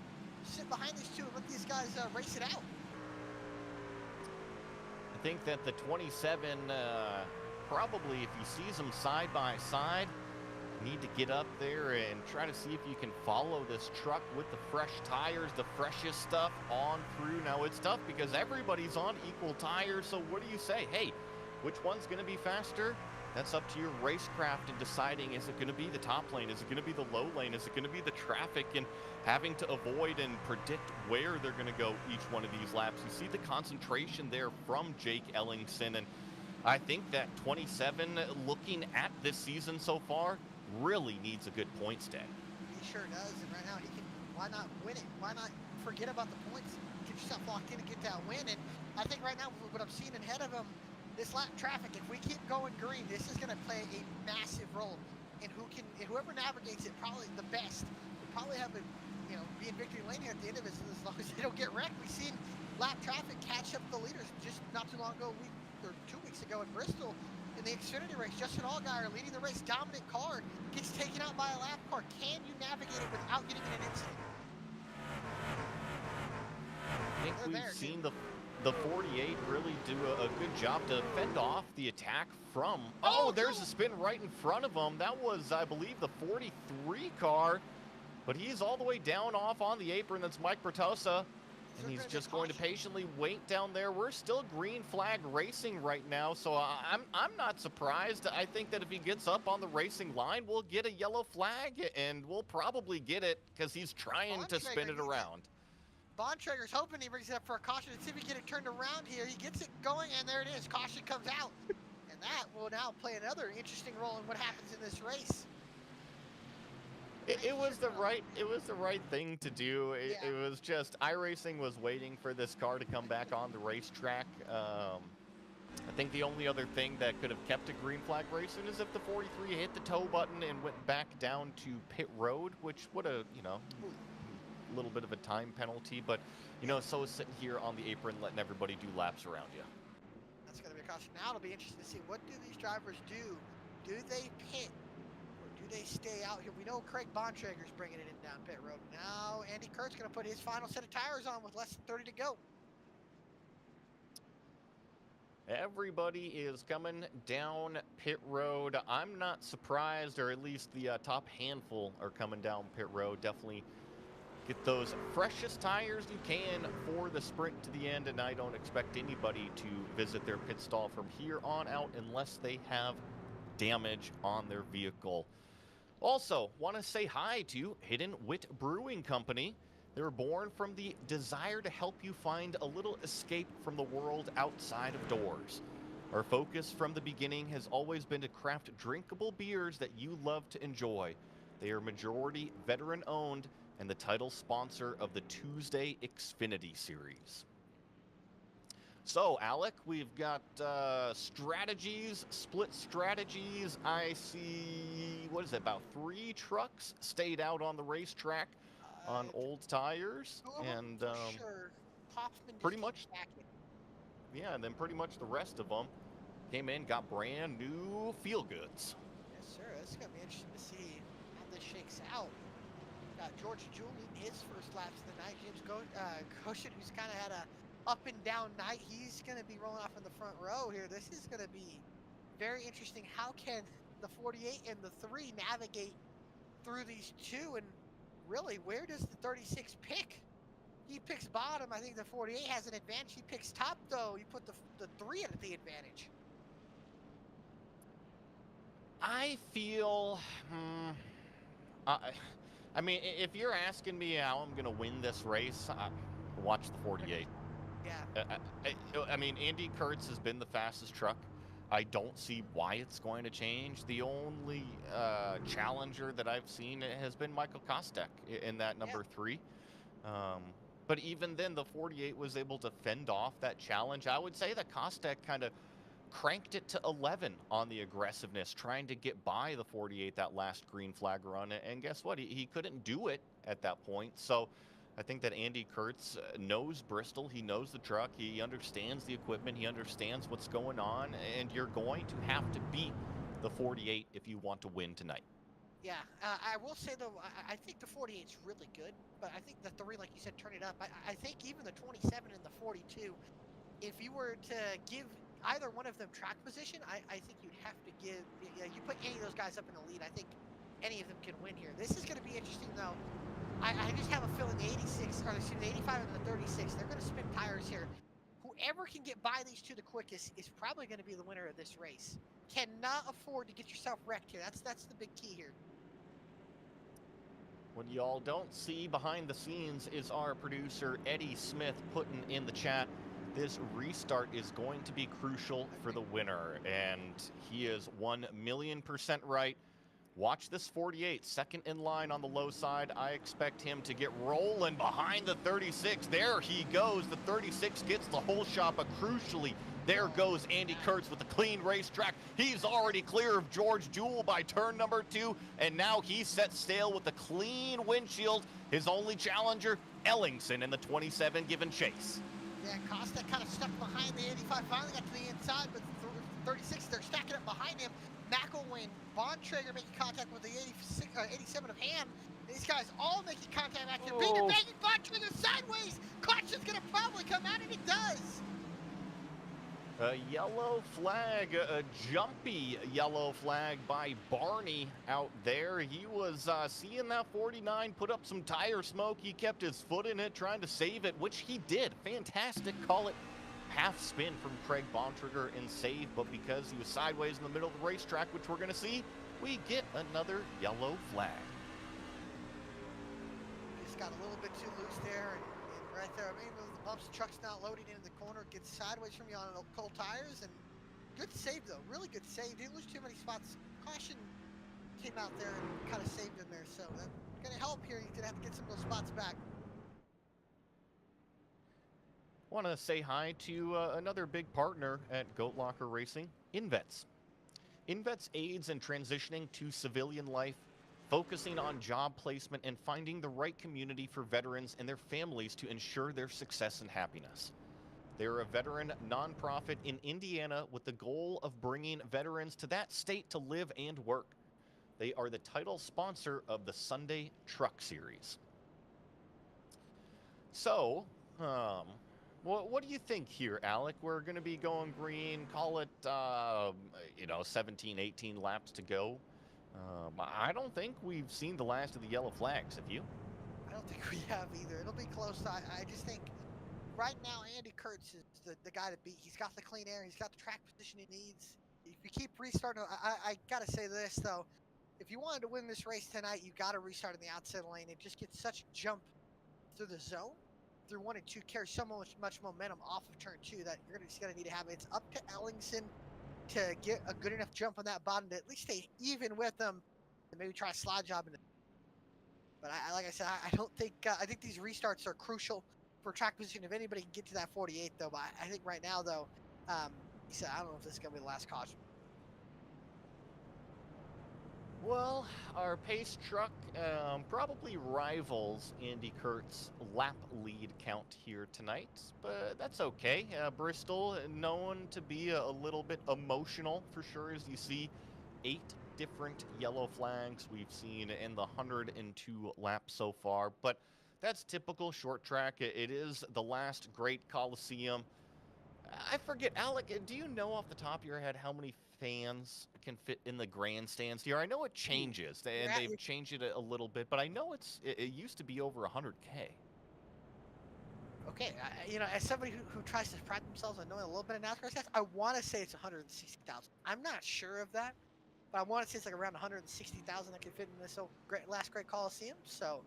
sit behind these two and let these guys race it out. I think that the 27, probably if he sees them side by side, need to get up there and try to see if you can follow this truck with the fresh tires, the freshest stuff on through. Now, it's tough because everybody's on equal tires, so what do you say? Hey, which one's going to be faster? That's up to your racecraft in deciding, is it going to be the top lane? Is it going to be the low lane? Is it going to be the traffic? And having to avoid and predict where they're going to go each one of these laps. You see the concentration there from Jake Ellingson, and I think that 27, looking at this season so far, really needs a good points day. He sure does, and right now he can, why not win it? Why not forget about the points? Get yourself locked in and get that win. And I think right now what I'm seeing ahead of him, this lap traffic, if we keep going green, this is going to play a massive role in whoever navigates it probably the best will probably have a, be in victory lane here at the end of it, as long as they don't get wrecked. We've seen lap traffic catch up the leaders just not too long ago, 2 weeks ago in Bristol. In the Xfinity race, Justin Allgaier leading the race, dominant car, gets taken out by a lap car. Can you navigate it without getting in an incident? I think we've seen the 48 really do a good job to fend off the attack from. Oh, there's a spin right in front of him. That was, I believe, the 43 car, but he's all the way down off on the apron. That's Mike Bertosa. they're And he's gonna be just going to cautious. patiently wait down there. We're still green flag racing right now, so I'm not surprised. I think that if he gets up on the racing line, we'll get a yellow flag, and we'll probably get it because he's trying to spin it around. Bontrager's hoping he brings it up for a caution. Let's see if we get it turned around here. He gets it going, and there it is. Caution comes out. And that will now play another interesting role in what happens in this race. It was the right thing to do. It was just iRacing was waiting for this car to come back on the racetrack. I think the only other thing that could have kept a green flag racing is if the 43 hit the tow button and went back down to pit road, which would have, a little bit of a time penalty. But, so is sitting here on the apron letting everybody do laps around you. That's going to be a caution. Now it'll be interesting to see, what do these drivers do? Do they pit? Do they stay out here? We know Craig Bontrager's bringing it in down pit road. Now Andy Kurt's going to put his final set of tires on with less than 30 to go. Everybody is coming down pit road. I'm not surprised, or at least the top handful are coming down pit road. Definitely get those freshest tires you can for the sprint to the end, and I don't expect anybody to visit their pit stall from here on out unless they have damage on their vehicle. Also, want to say hi to Hidden Wit Brewing Company. They were born from the desire to help you find a little escape from the world outside of doors. Our focus from the beginning has always been to craft drinkable beers that you love to enjoy. They are majority veteran owned and the title sponsor of the Tuesday Xfinity Series. So, Alec, we've got strategies, split strategies. I see, what is it, about 3 trucks stayed out on the racetrack on old tires. And sure. Hoffman pretty much, yeah, and then pretty much the rest of them came in, got brand new feel goods. Yes, sir. This is going to be interesting to see how this shakes out. Got George Jewell in his first laps of the night. James Goshen, who's kind of had a up and down night. He's going to be rolling off in the front row here. This is going to be very interesting. How can the 48 and the 3 navigate through these two? And really, where does the 36 pick? He picks bottom. I think the 48 has an advantage. He picks top, though. You put the 3 at the advantage. I feel, I mean, if you're asking me how I'm going to win this race, watch the 48. Yeah. I mean, Andy Kurtz has been the fastest truck. I don't see why it's going to change. The only challenger that I've seen has been Michael Kostek in that number 3. But even then, the 48 was able to fend off that challenge. I would say that Kostek kind of cranked it to 11 on the aggressiveness, trying to get by the 48 that last green flag run. And guess what? He couldn't do it at that point. So I think that Andy Kurtz knows Bristol. He knows the truck. He understands the equipment. He understands what's going on. And you're going to have to beat the 48 if you want to win tonight. Yeah, I will say, though, I think the 48 is really good. But I think the 3, like you said, turn it up. I think even the 27 and the 42, if you were to give either one of them track position, I think you'd have to give, you put any of those guys up in the lead, I think any of them can win here. This is going to be interesting, though. I just have a feeling the 86, or excuse me, the 85 and the 36, they're going to spin tires here. Whoever can get by these two the quickest is probably going to be the winner of this race. Cannot afford to get yourself wrecked here. That's the big key here. What y'all don't see behind the scenes is our producer, Eddie Smith, putting in the chat, this restart is going to be crucial for the winner, and he is 1,000,000% right. Watch this 48, second in line on the low side. I expect him to get rolling behind the 36. There he goes. The 36 gets the whole shot, but crucially, there goes Andy Kurtz with a clean racetrack. He's already clear of George Jewell by turn number 2, and now he sets sail with a clean windshield. His only challenger, Ellingson, in the 27 giving chase. Yeah, Kostek kind of stuck behind the 85, finally got to the inside, but the 36, they're stacking up behind him. McElwain, Bontrager making contact with the 87 of Ham. These guys all making contact back here. Peter banging Bontrager sideways. Caution's going to probably come out, and it does. A yellow flag, a jumpy yellow flag by Barney out there. He was seeing that 49 put up some tire smoke. He kept his foot in it, trying to save it, which he did. Fantastic call it. Half spin from Craig Bontrager and save, but because he was sideways in the middle of the racetrack, which we're going to see, we get another yellow flag. Just got a little bit too loose there, and right there, I mean, the bumps, the truck's not loading into the corner, gets sideways from you on cold tires, and good save though, really good save. Didn't lose too many spots. Caution came out there and kind of saved him there, so that's gonna help here. He's gonna have to get some of those spots back. Want to say hi to another big partner at Goat Locker Racing, Invets. Invets aids in transitioning to civilian life, focusing on job placement and finding the right community for veterans and their families to ensure their success and happiness. They're a veteran nonprofit in Indiana with the goal of bringing veterans to that state to live and work. They are the title sponsor of the Sunday Truck Series. So, what do you think here, Alec? We're going to be going green, call it, 17, 18 laps to go. I don't think we've seen the last of the yellow flags, have you? I don't think we have either. It'll be close. I just think right now Andy Kurtz is the guy to beat. He's got the clean air. He's got the track position he needs. If you keep restarting, I got to say this, though. If you wanted to win this race tonight, you got to restart in the outside lane. It just gets such a jump through the zone. Through 1 and 2, carry so much momentum off of turn 2 that you're just going to need to have it. It's up to Ellingson to get a good enough jump on that bottom to at least stay even with them and maybe try a slide job. But like I said, I don't think I think these restarts are crucial for track position if anybody can get to that 48 though. But I think right now though, he said I don't know if this is gonna be the last caution. Well, our pace truck probably rivals Andy Kurt's lap lead count here tonight, but that's okay. Bristol known to be a little bit emotional for sure, as you see 8 different yellow flags we've seen in the 102 laps so far, but that's typical short track. It is the last great Coliseum. I forget, Alec, do you know off the top of your head how many fans can fit in the grandstands here? I know it changes, and they've changed it a little bit, but I know it used to be over 100K. Okay, as somebody who tries to pride themselves on knowing a little bit of NASCAR stats, I want to say it's 160,000. I'm not sure of that, but I want to say it's like around 160,000 that can fit in this last great Coliseum. So,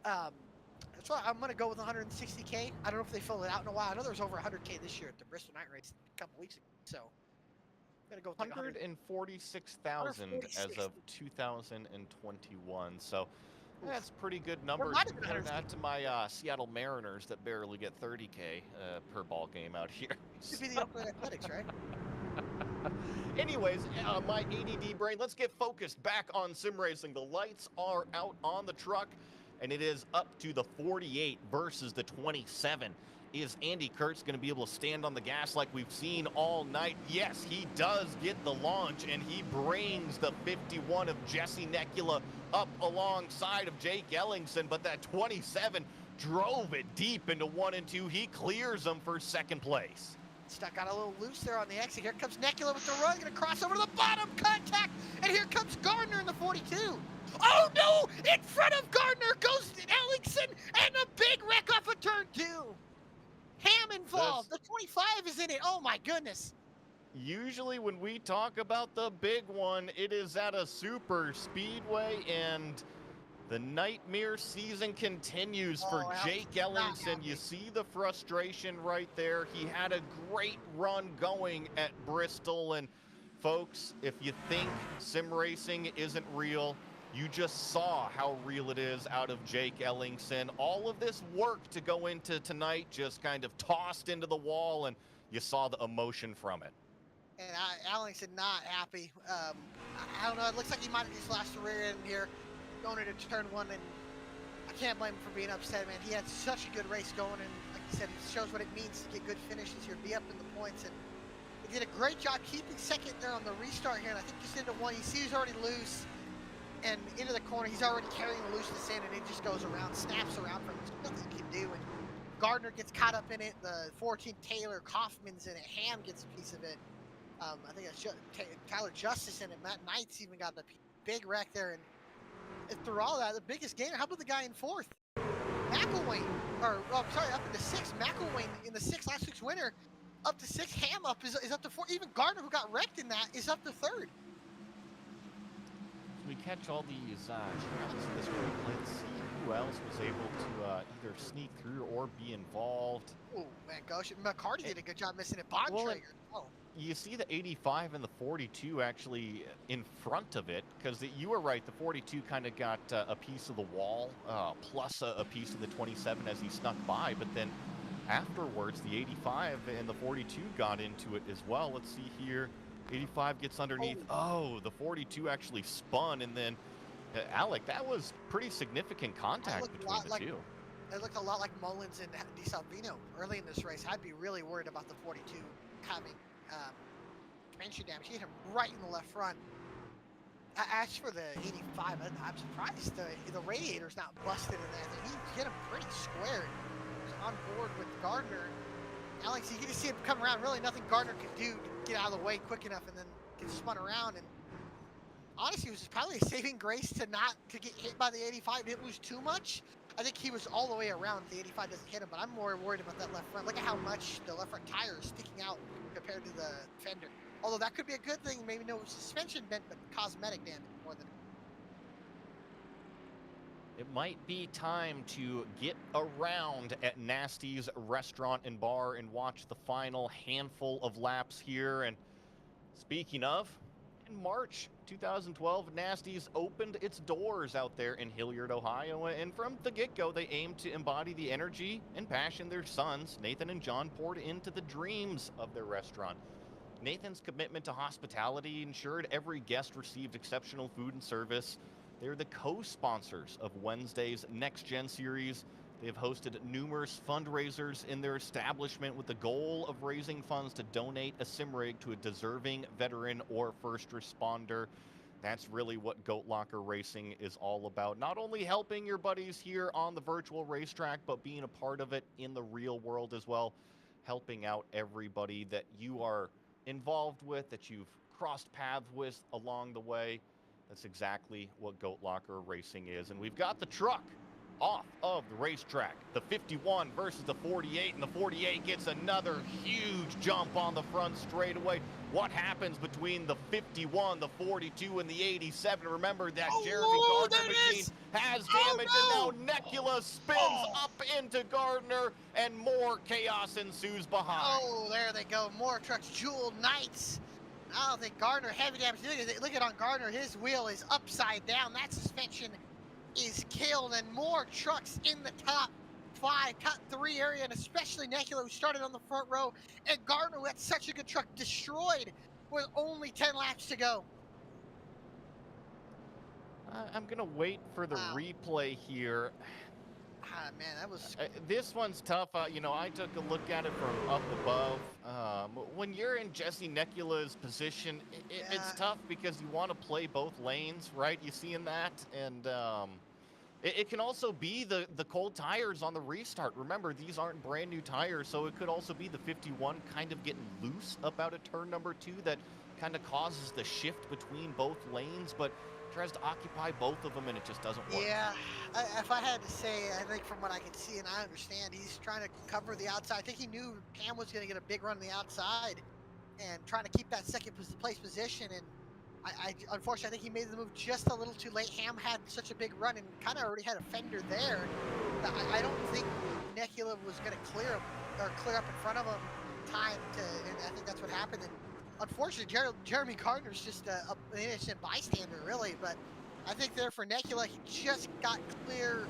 that's why I'm going to go with 160K. I don't know if they filled it out in a while. I know there was over 100K this year at the Bristol Night Race a couple weeks ago. So, I'm going to go with 146,000 as of 2021. So, that's pretty good numbers. Compare that to my Seattle Mariners that barely get 30K per ball game out here. Should be the Oakland Athletics, right? Anyways, my ADD brain, let's get focused back on sim racing. The lights are out on the truck, and it is up to the 48 versus the 27. Is Andy Kurtz going to be able to stand on the gas like we've seen all night? Yes, he does get the launch, and he brings the 51 of Jesse Nekula up alongside of Jake Ellingson, but that 27 drove it deep into 1 and 2. He clears them for second place. Stuck got a little loose there on the exit. Here comes Nekula with the run, going to cross over to the bottom, contact, and here comes Gardner in the 42. Oh no! In front of Gardner goes Ellingson, and a big wreck off of turn 2. Ham involved. The 25 is in it. Oh my goodness. Usually when we talk about the big one, it is at a super speedway, and the nightmare season continues for Jake Ellingson. You see the frustration right there. He had a great run going at Bristol, and folks, if you think sim racing isn't real, you just saw how real it is out of Jake Ellingson. All of this work to go into tonight just kind of tossed into the wall, and you saw the emotion from it. And Ellingson not happy. I don't know. It looks like he might have just lost the rear end here going into turn 1, and I can't blame him for being upset, man. He had such a good race going, and like you said, it shows what it means to get good finishes here, be up in the points, and he did a great job keeping second there on the restart here, and I think just into 1. You see he's already loose. And into the corner, he's already carrying the looseness in, and it just goes around, snaps around from him. There's nothing you can do. And Gardner gets caught up in it. The 14 Taylor Kaufman's in it. Ham gets a piece of it. I think it's Tyler Justice in it. Matt Knight's even got the big wreck there. And through all that, the biggest gainer, how about the guy in 4th? McElwain, up into 6th. McElwain in the 6th, last week's winner, up to 6th. Ham up is up to 4. Even Gardner, who got wrecked in that, is up to 3rd. We catch all these challenges in this group. Let's see who else was able to either sneak through or be involved. Oh, man, gosh. McCarty did a good job missing it. Bontrager. You see the 85 and the 42 actually in front of it, because you were right, the 42 kind of got a piece of the wall, plus a piece of the 27 as he snuck by, but then afterwards the 85 and the 42 got into it as well. Let's see here, 85 gets underneath. Oh, the 42 actually spun, and then Alec, that was pretty significant contact between the two. It looked a lot like Mullins and DiSalvino early in this race. I'd be really worried about the 42 having suspension damage. He hit him right in the left front. As for the 85, I'm surprised the radiator's not busted in that. He hit him pretty square. He was on board with Gardner. Alex, you get to see him come around. Really nothing Gardner could do to get out of the way quick enough and then get spun around. And honestly, it was probably a saving grace to get hit by the 85. Didn't lose too much. I think he was all the way around. The 85 doesn't hit him, but I'm more worried about that left front. Look at how much the left front tire is sticking out compared to the fender. Although that could be a good thing, maybe no suspension bent, but cosmetic damage more than. It might be time to get around at Nasty's Restaurant and Bar and watch the final handful of laps here. And speaking of, in March 2012, Nasty's opened its doors out there in Hilliard, Ohio, and from the get-go, they aimed to embody the energy and passion their sons, Nathan and John, poured into the dreams of their restaurant. Nathan's commitment to hospitality ensured every guest received exceptional food and service. They're the co-sponsors of Wednesday's Next Gen series. They have hosted numerous fundraisers in their establishment with the goal of raising funds to donate a sim rig to a deserving veteran or first responder. That's really what Goat Locker Racing is all about. Not only helping your buddies here on the virtual racetrack, but being a part of it in the real world as well. Helping out everybody that you are involved with, that you've crossed paths with along the way. That's exactly what Goat Locker Racing is. And we've got the truck off of the racetrack. The 51 versus the 48, and the 48 gets another huge jump on the front straightaway. What happens between the 51, the 42, and the 87? Remember that Jeremy Gardner machine has damage, and now Necula spins up into Gardner, and more chaos ensues behind. Oh, there they go. More trucks. Jewel Knights. I don't think Gardner heavy damage. Look at on Gardner. His wheel is upside down. That suspension is killed, and more trucks in the top 5, top 3 area, and especially Necula, who started on the front row, and Gardner, who had such a good truck, destroyed with only 10 laps to go. I'm going to wait for the replay here. Ah, man, that was... this one's tough. You know, I took a look at it from up above. When you're in Jesse Necula's position, it's tough because you want to play both lanes, right? You seeing that? And it can also be the cold tires on the restart. Remember, these aren't brand new tires, so it could also be the 51 kind of getting loose about a turn number 2 that kind of causes the shift between both lanes, but tries to occupy both of them, and it just doesn't work. Yeah, if I had to say, I think from what I can see and I understand, he's trying to cover the outside. I think he knew Cam was going to get a big run on the outside and trying to keep that second place position, and I unfortunately, I think he made the move just a little too late. Ham had such a big run and kind of already had a fender there. I don't think Necula was going to clear up in front of him in time to, and I think that's what happened. And unfortunately, Jeremy Gardner's just an innocent bystander, really. But I think there for Necula, he just got clear.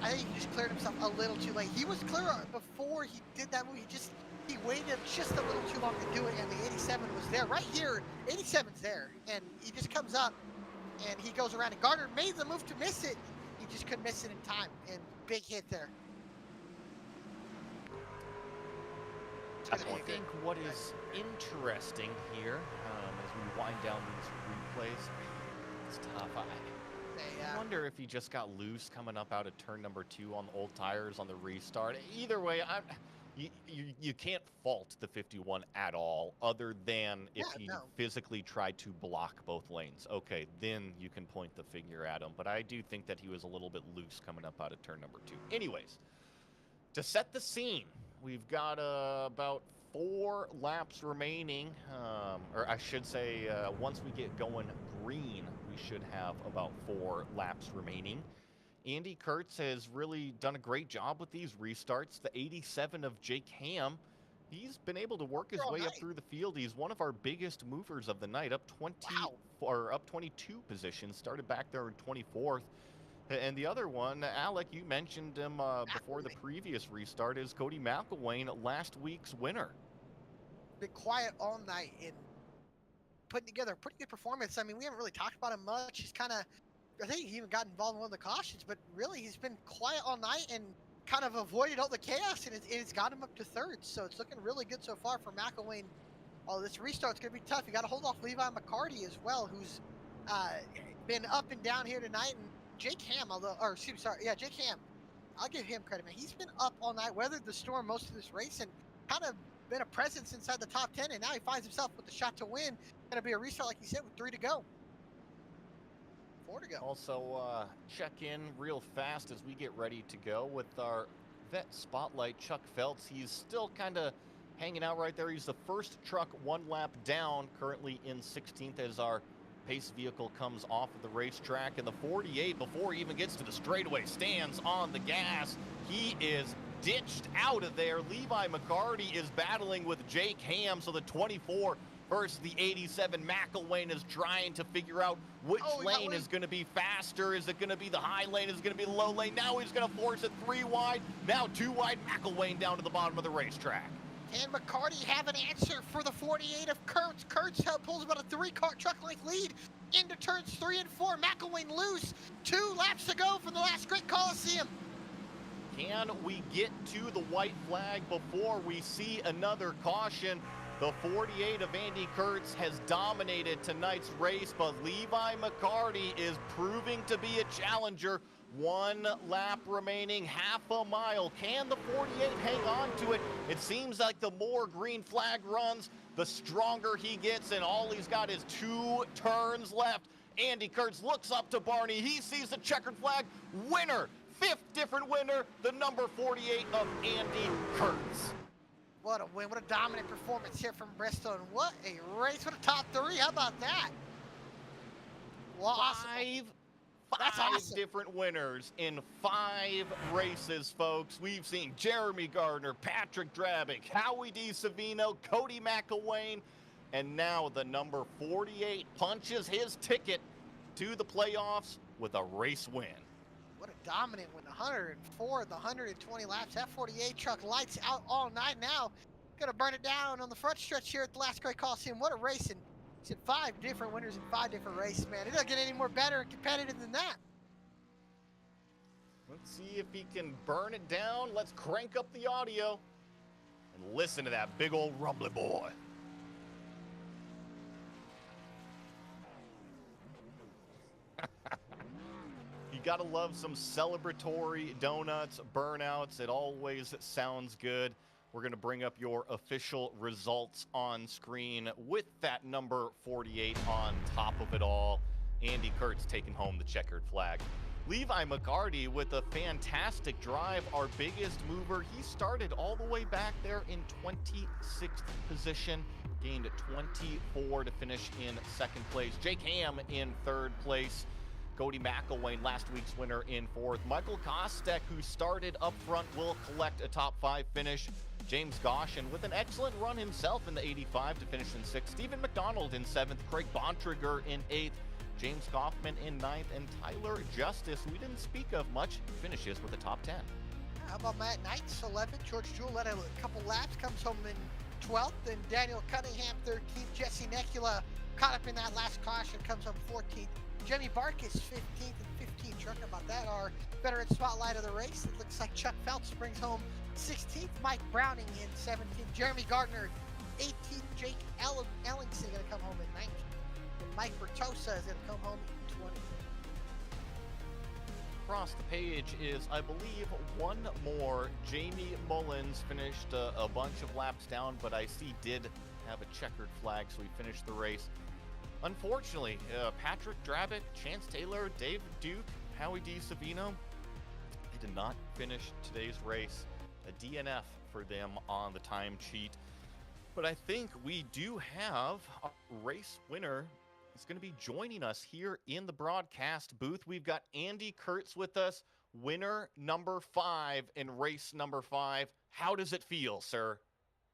I think he just cleared himself a little too late. He was clear before he did that move. He waited just a little too long to do it, and the 87 was there. Right here, 87's there, and he just comes up, and he goes around, and Gardner made the move to miss it. He just couldn't miss it in time, and big hit there. I think what is interesting here, as we wind down these replays, it's tough. Yeah. I wonder if he just got loose coming up out of turn number 2 on the old tires on the restart. Either way, you can't fault the 51 at all, other than if Yeah, he no. physically tried to block both lanes. Okay, then you can point the finger at him. But I do think that he was a little bit loose coming up out of turn number 2. Anyways, to set the scene, we've got about 4 laps remaining, or I should say, once we get going green, we should have about 4 laps remaining. Andy Kurtz has really done a great job with these restarts. The 87 of Jake Ham, he's been able to work his way up through the field. He's one of our biggest movers of the night, up 22 positions, started back there in 24th. And the other one, Alec, you mentioned him before the previous restart, is Cody McElwain, last week's winner. Been quiet all night in putting together a pretty good performance. I mean, we haven't really talked about him much. He's kind of, I think he even got involved in one of the cautions, but really he's been quiet all night and kind of avoided all the chaos, and it's got him up to third. So it's looking really good so far for McElwain. Oh, this restart's going to be tough. You got to hold off Levi McCarty as well, who's been up and down here tonight. And Jake Ham, Jake Ham, I'll give him credit, man. He's been up all night, weathered the storm most of this race, and kind of been a presence inside the top 10, and now he finds himself with the shot to win. Going to be a restart, like you said, with 3 to go. 4 to go. Also, check in real fast as we get ready to go with our vet spotlight, Chuck Feltz. He's still kind of hanging out right there. He's the first truck 1 lap down, currently in 16th as our pace vehicle comes off of the racetrack. And the 48, before he even gets to the straightaway, stands on the gas. He is ditched out of there. Levi McCarty is battling with Jake Ham, so the 24 versus the 87. McElwain is trying to figure out which lane is going to be faster. Is it going to be the high lane? Is it going to be the low lane? Now he's going to force it 3 wide. Now 2 wide. McElwain down to the bottom of the racetrack. Can McCarty have an answer for the 48 of Kurtz? Kurtz pulls about a 3-car truck length lead into turns 3 and 4. McElwain loose. 2 laps to go from the last Great Coliseum. Can we get to the white flag before we see another caution? The 48 of Andy Kurtz has dominated tonight's race, but Levi McCarty is proving to be a challenger. 1 lap remaining, half a mile. Can the 48 hang on to it? It seems like the more green flag runs, the stronger he gets, and all he's got is 2 turns left. Andy Kurtz looks up to Barney. He sees the checkered flag. Winner, 5th different winner, the number 48 of Andy Kurtz. What a win. What a dominant performance here from Bristol. And what a race. What a top 3. How about that? Well, Five awesome. Different winners in 5 races, folks. We've seen Jeremy Gardner, Patrick Drabick, Howie DiSavino, Cody McElwain, and now the number 48 punches his ticket to the playoffs with a race win. What a dominant win. 104 of the 120 laps. That 48 truck lights out all night now. Gonna burn it down on the front stretch here at the last Great Coliseum. What a race. And he's had 5 different winners in 5 different races, man. It doesn't get any more better and competitive than that. Let's see if he can burn it down. Let's crank up the audio and listen to that big old rumbly boy. You gotta love some celebratory donuts, burnouts. It always sounds good. We're going to bring up your official results on screen with that number 48 on top of it all. Andy Kurtz taking home the checkered flag. Levi McCarty with a fantastic drive, our biggest mover. He started all the way back there in 26th position, gained 24 to finish in 2nd place. Jake Ham in 3rd place. Cody McElwain, last week's winner, in 4th. Michael Kostek, who started up front, will collect a top 5 finish. James Goshen with an excellent run himself in the 85 to finish in 6th. Stephen McDonald in 7th. Craig Bontrager in 8th. James Kaufman in 9th. And Tyler Justice, who we didn't speak of much, finishes with a top 10. How about Matt Knights, 11th. George Jewell led a couple laps, comes home in 12th. And Daniel Cunningham, 13th. Jesse Necula caught up in that last caution, comes home 14th. Jimmy Barkis, 15th and 15th. Truck about that, our veteran spotlight of the race. It looks like Chuck Phelps brings home 16th. Mike Browning in 17th. Jeremy Gardner, 18th. Jake Ellingson going to come home in 19th. And Mike Bertosa is going to come home in 20th. across the page is, I believe, one more. Jamie Mullins finished a bunch of laps down, but I see did have a checkered flag, so he finished the race. Unfortunately, Patrick Drabick, Chance Taylor, David Duke, Howie DiSavino, they did not finish today's race. A DNF for them on the time cheat. But I think we do have a race winner. He's going to be joining us here in the broadcast booth. We've got Andy Kurtz with us, winner number 5 in race number 5. How does it feel, sir?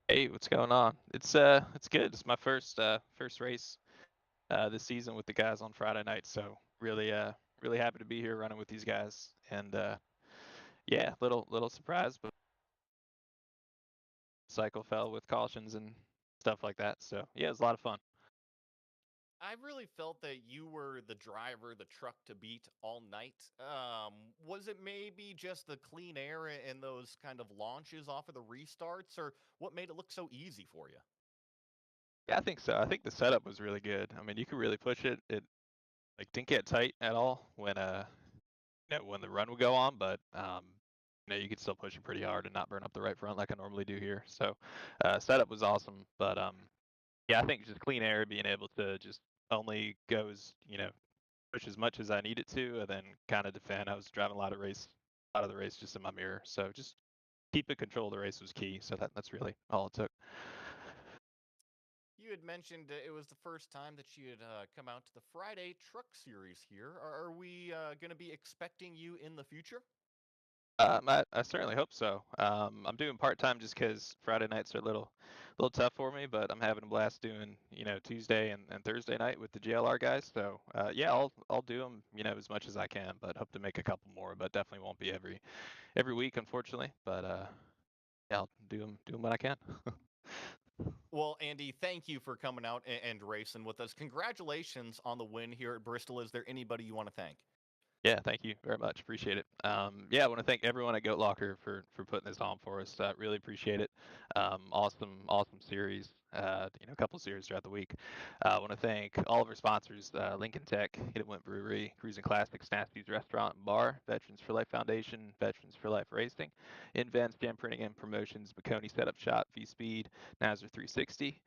Hey, what's going on? It's good. It's my first race this season with the guys on Friday night, so really happy to be here running with these guys. And yeah, little surprised, but cycle fell with cautions and stuff like that. So yeah, it was a lot of fun. I really felt that you were the driver, the truck to beat all night. Was it maybe just the clean air and those kind of launches off of the restarts, or what made it look so easy for you? Yeah, I think so. I think the setup was really good. I mean, you could really push it. It like didn't get tight at all when the run would go on, but you could still push it pretty hard and not burn up the right front like I normally do here. So setup was awesome, but yeah, I think just clean air, being able to just only go push as much as I needed to, and then kind of defend. I was driving a lot of the race just in my mirror, so just keeping control of the race was key. So that's really all it took. You had mentioned it was the first time that you had come out to the Friday Truck Series here. Are we going to be expecting you in the future? I certainly hope so. I'm doing part time just because Friday nights are a little tough for me, but I'm having a blast doing Tuesday and Thursday night with the GLR guys. So yeah, I'll do them as much as I can, but hope to make a couple more. But definitely won't be every week, unfortunately. But yeah, I'll do them when I can. Well, Andy, thank you for coming out and racing with us. Congratulations on the win here at Bristol. Is there anybody you want to thank? Yeah, thank you very much. Appreciate it. Yeah, I want to thank everyone at Goat Locker for putting this on for us. Really appreciate it. Awesome series. A couple series throughout the week. I want to thank all of our sponsors: Lincoln Tech, Hit It Went Brewery, Cruising Classics, Snasty's Restaurant and Bar, Veterans for Life Foundation, Veterans for Life Racing, Invents, Jam Printing and Promotions, McConey Setup Shop, VSPEED, Nazar 360,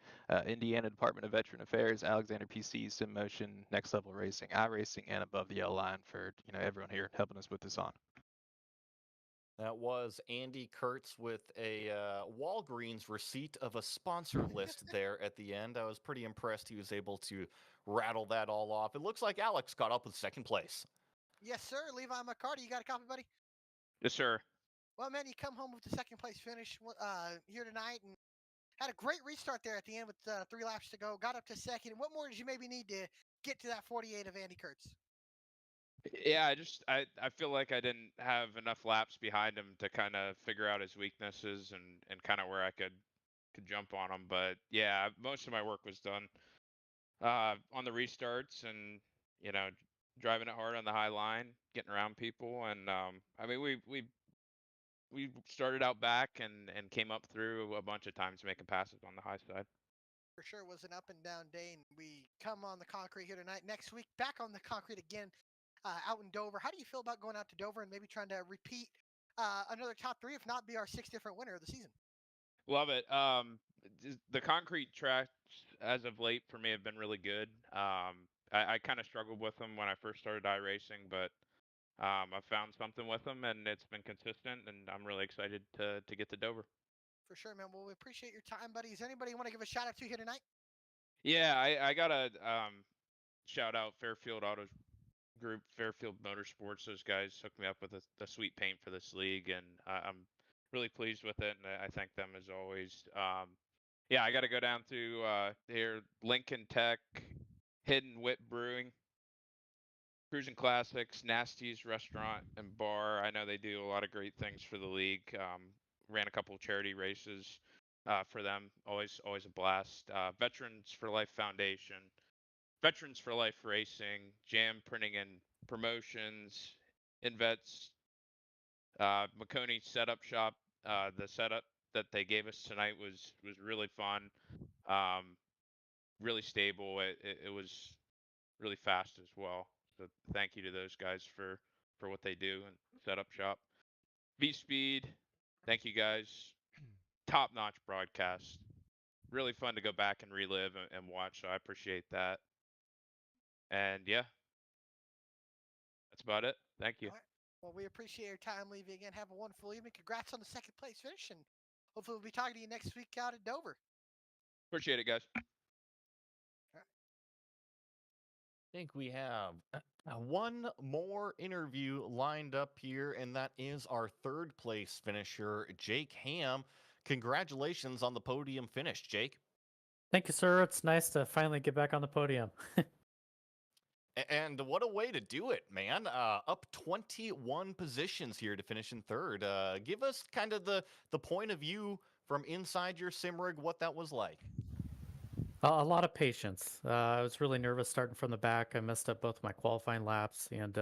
Indiana Department of Veteran Affairs, Alexander PC, Sim Motion, Next Level Racing, iRacing, and Above the Yellow Line for everyone here helping us put this on. That was Andy Kurtz with a Walgreens receipt of a sponsor list there at the end. I was pretty impressed he was able to rattle that all off. It looks like Alex got up with second place. Yes, sir. Levi McCarty, you got a copy, buddy? Yes, sir. Well, man, you come home with the second place finish here tonight and had a great restart there at the end with 3 laps to go. Got up to second. What more did you maybe need to get to that 48 of Andy Kurtz? Yeah, I feel like I didn't have enough laps behind him to kind of figure out his weaknesses and kind of where I could jump on him. But yeah, most of my work was done on the restarts and you know driving it hard on the high line, getting around people, and I mean we started out back and came up through a bunch of times making passes on the high side. For sure was an up and down day, and we come on the concrete here tonight. Next week, back on the concrete again out in Dover. How do you feel about going out to Dover and maybe trying to repeat another top 3, if not be our 6th different winner of the season? Love it. The concrete tracks as of late for me have been really good. I kind of struggled with them when I first started iRacing, but I found something with them, and it's been consistent, and I'm really excited to get to Dover. For sure, man. Well, we appreciate your time, buddy. Is there anybody you want to give a shout out to here tonight? Yeah, I gotta shout out Fairfield Auto Group, Fairfield Motorsports. Those guys hooked me up with a sweet paint for this league, and I'm really pleased with it, and I thank them as always. Yeah, I got to go down to here, Lincoln Tech, Hidden Wit Brewing, Cruising Classics, Nasty's Restaurant and Bar. I know they do a lot of great things for the league. Ran a couple of charity races for them. Always a blast. Veterans for Life Foundation, Veterans for Life Racing, Jam Printing and Promotions, Invets, McConey Setup Shop. The setup that they gave us tonight was really fun, really stable. It was really fast as well. So thank you to those guys for for what they do and set up shop. VSPEED, thank you guys. Top notch broadcast. Really fun to go back and relive and watch. So I appreciate that. And yeah, that's about it. Thank you. All right. Well, we appreciate your time, Levy. Again, have a wonderful evening. Congrats on the second place finish, and hopefully we'll be talking to you next week out at Dover. Appreciate it, guys. I think we have one more interview lined up here, and that is our third place finisher, Jake Ham. Congratulations on the podium finish, Jake. Thank you, sir. It's nice to finally get back on the podium. And what a way to do it, man. Up 21 positions here to finish in third. Give us kind of the point of view from inside your sim rig, what that was like. A lot of patience. I was really nervous starting from the back. I messed up both my qualifying laps and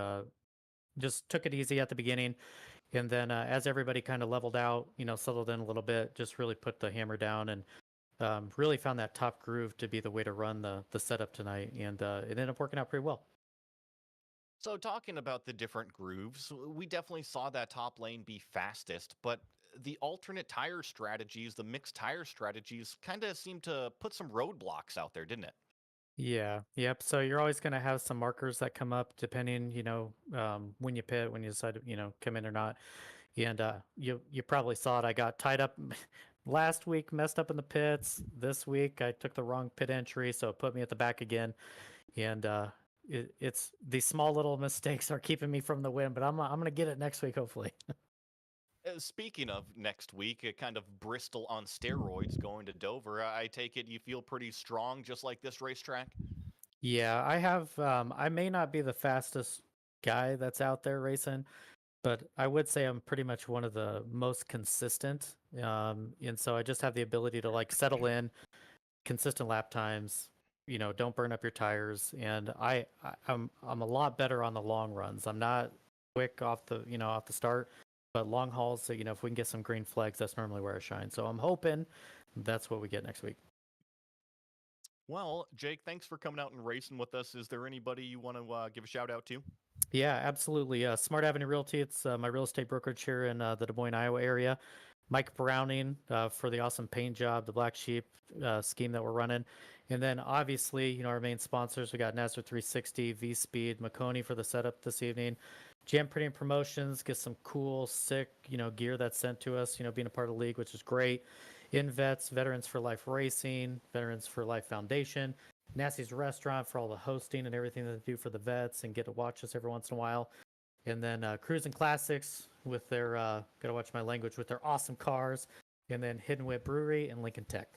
just took it easy at the beginning. And then as everybody kind of leveled out, settled in a little bit, just really put the hammer down and really found that top groove to be the way to run the setup tonight. And it ended up working out pretty well. So talking about the different grooves, we definitely saw that top lane be fastest, but the alternate tire strategies, the mixed tire strategies, kind of seemed to put some roadblocks out there, didn't it? Yeah. Yep. So you're always going to have some markers that come up depending, when you pit, when you decide to, come in or not. And you probably saw it. I got tied up last week, messed up in the pits. This week I took the wrong pit entry, so it put me at the back again. And it's these small little mistakes are keeping me from the win, but I'm gonna get it next week, hopefully. Speaking of next week, kind of Bristol on steroids going to Dover, I take it you feel pretty strong, just like this racetrack? Yeah, I have. I may not be the fastest guy that's out there racing, but I would say I'm pretty much one of the most consistent. And so I just have the ability to like settle in, consistent lap times. Don't burn up your tires, and I'm a lot better on the long runs. I'm not quick off the start, but long hauls. So, if we can get some green flags, that's normally where I shine. So I'm hoping that's what we get next week. Well, Jake, thanks for coming out and racing with us. Is there anybody you want to give a shout out to? Yeah, absolutely. Smart Avenue Realty. It's my real estate brokerage here in the Des Moines, Iowa area. Mike Browning for the awesome paint job, the Black Sheep scheme that we're running. And then obviously, our main sponsors, we got Nazar 360, VSPEED, Maconi for the setup this evening. Jam Printing Promotions, get some cool, sick, gear that's sent to us, being a part of the league, which is great. InVets, Veterans for Life Racing, Veterans for Life Foundation. Nasty's Restaurant for all the hosting and everything that they do for the vets and get to watch us every once in a while. And then Cruising Classics with their, gotta watch my language, with their awesome cars. And then Hidden Wit Brewery and Lincoln Tech.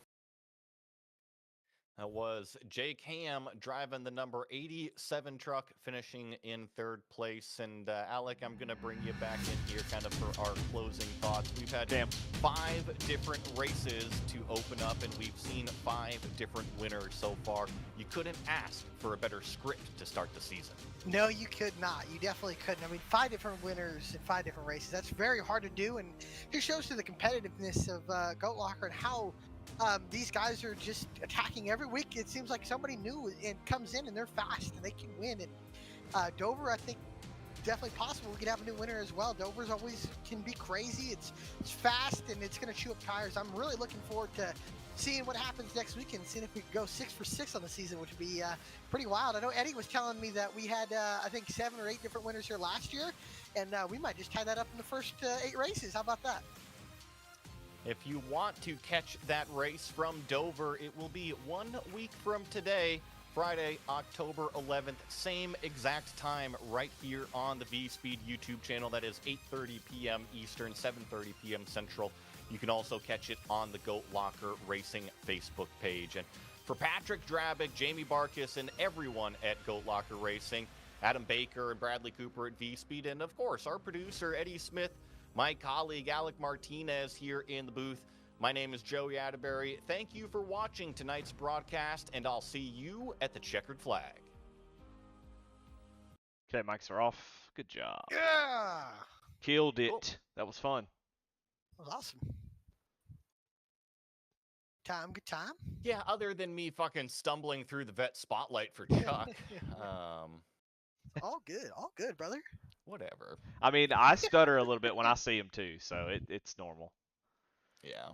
That was Jake Ham driving the number 87 truck, finishing in third place. And Alec, I'm going to bring you back in here kind of for our closing thoughts. We've had 5 different races to open up, and we've seen 5 different winners so far. You couldn't ask for a better script to start the season. No, you could not. You definitely couldn't. I mean, 5 different winners in 5 different races. That's very hard to do, and it shows you the competitiveness of Goat Locker and how these guys are just attacking every week. It seems like somebody new and comes in and they're fast and they can win. And Dover, I think, definitely possible. We could have a new winner as well. Dover's always can be crazy. It's fast and it's going to chew up tires. I'm really looking forward to seeing what happens next weekend, seeing if we could go 6 for 6 on the season, which would be pretty wild. I know Eddie was telling me that we had, I think, 7 or 8 different winners here last year, and we might just tie that up in the first 8 races. How about that? If you want to catch that race from Dover, it will be 1 week from today, Friday, October 11th, same exact time right here on the VSPEED YouTube channel. That is 8:30 p.m. Eastern, 7:30 p.m. Central. You can also catch it on the Goat Locker Racing Facebook page. And for Patrick Drabick, Jamie Barkis, and everyone at Goat Locker Racing, Adam Baker and Bradley Cooper at VSPEED, and of course our producer Eddie Smith, my colleague Alec Martinez here in the booth. My name is Joey Atterbury. Thank you for watching tonight's broadcast, and I'll see you at the checkered flag. Okay, mics are off. Good job. Yeah! Killed it. Cool. That was fun. That was awesome. Good time? Yeah, other than me fucking stumbling through the vet spotlight for Chuck. All good, brother. Whatever. I mean, I stutter a little bit when I see him too, so it's normal. Yeah.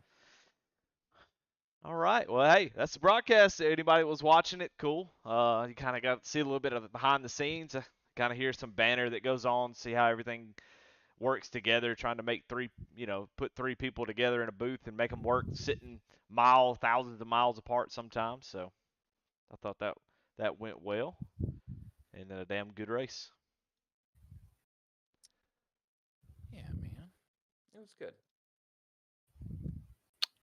All right. Well, hey, that's the broadcast. Anybody that was watching it, cool. You kind of got to see a little bit of behind the scenes. Kind of hear some banner that goes on, see how everything works together, trying to make put three people together in a booth and make them work, sitting thousands of miles apart sometimes. So I thought that went well, and a damn good race. Yeah, man. It was good.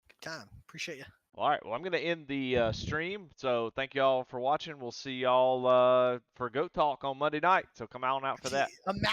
Good time. Appreciate you. All right. Well, I'm going to end the stream. So thank you all for watching. We'll see y'all for Goat Talk on Monday night. So come on out for that. A massive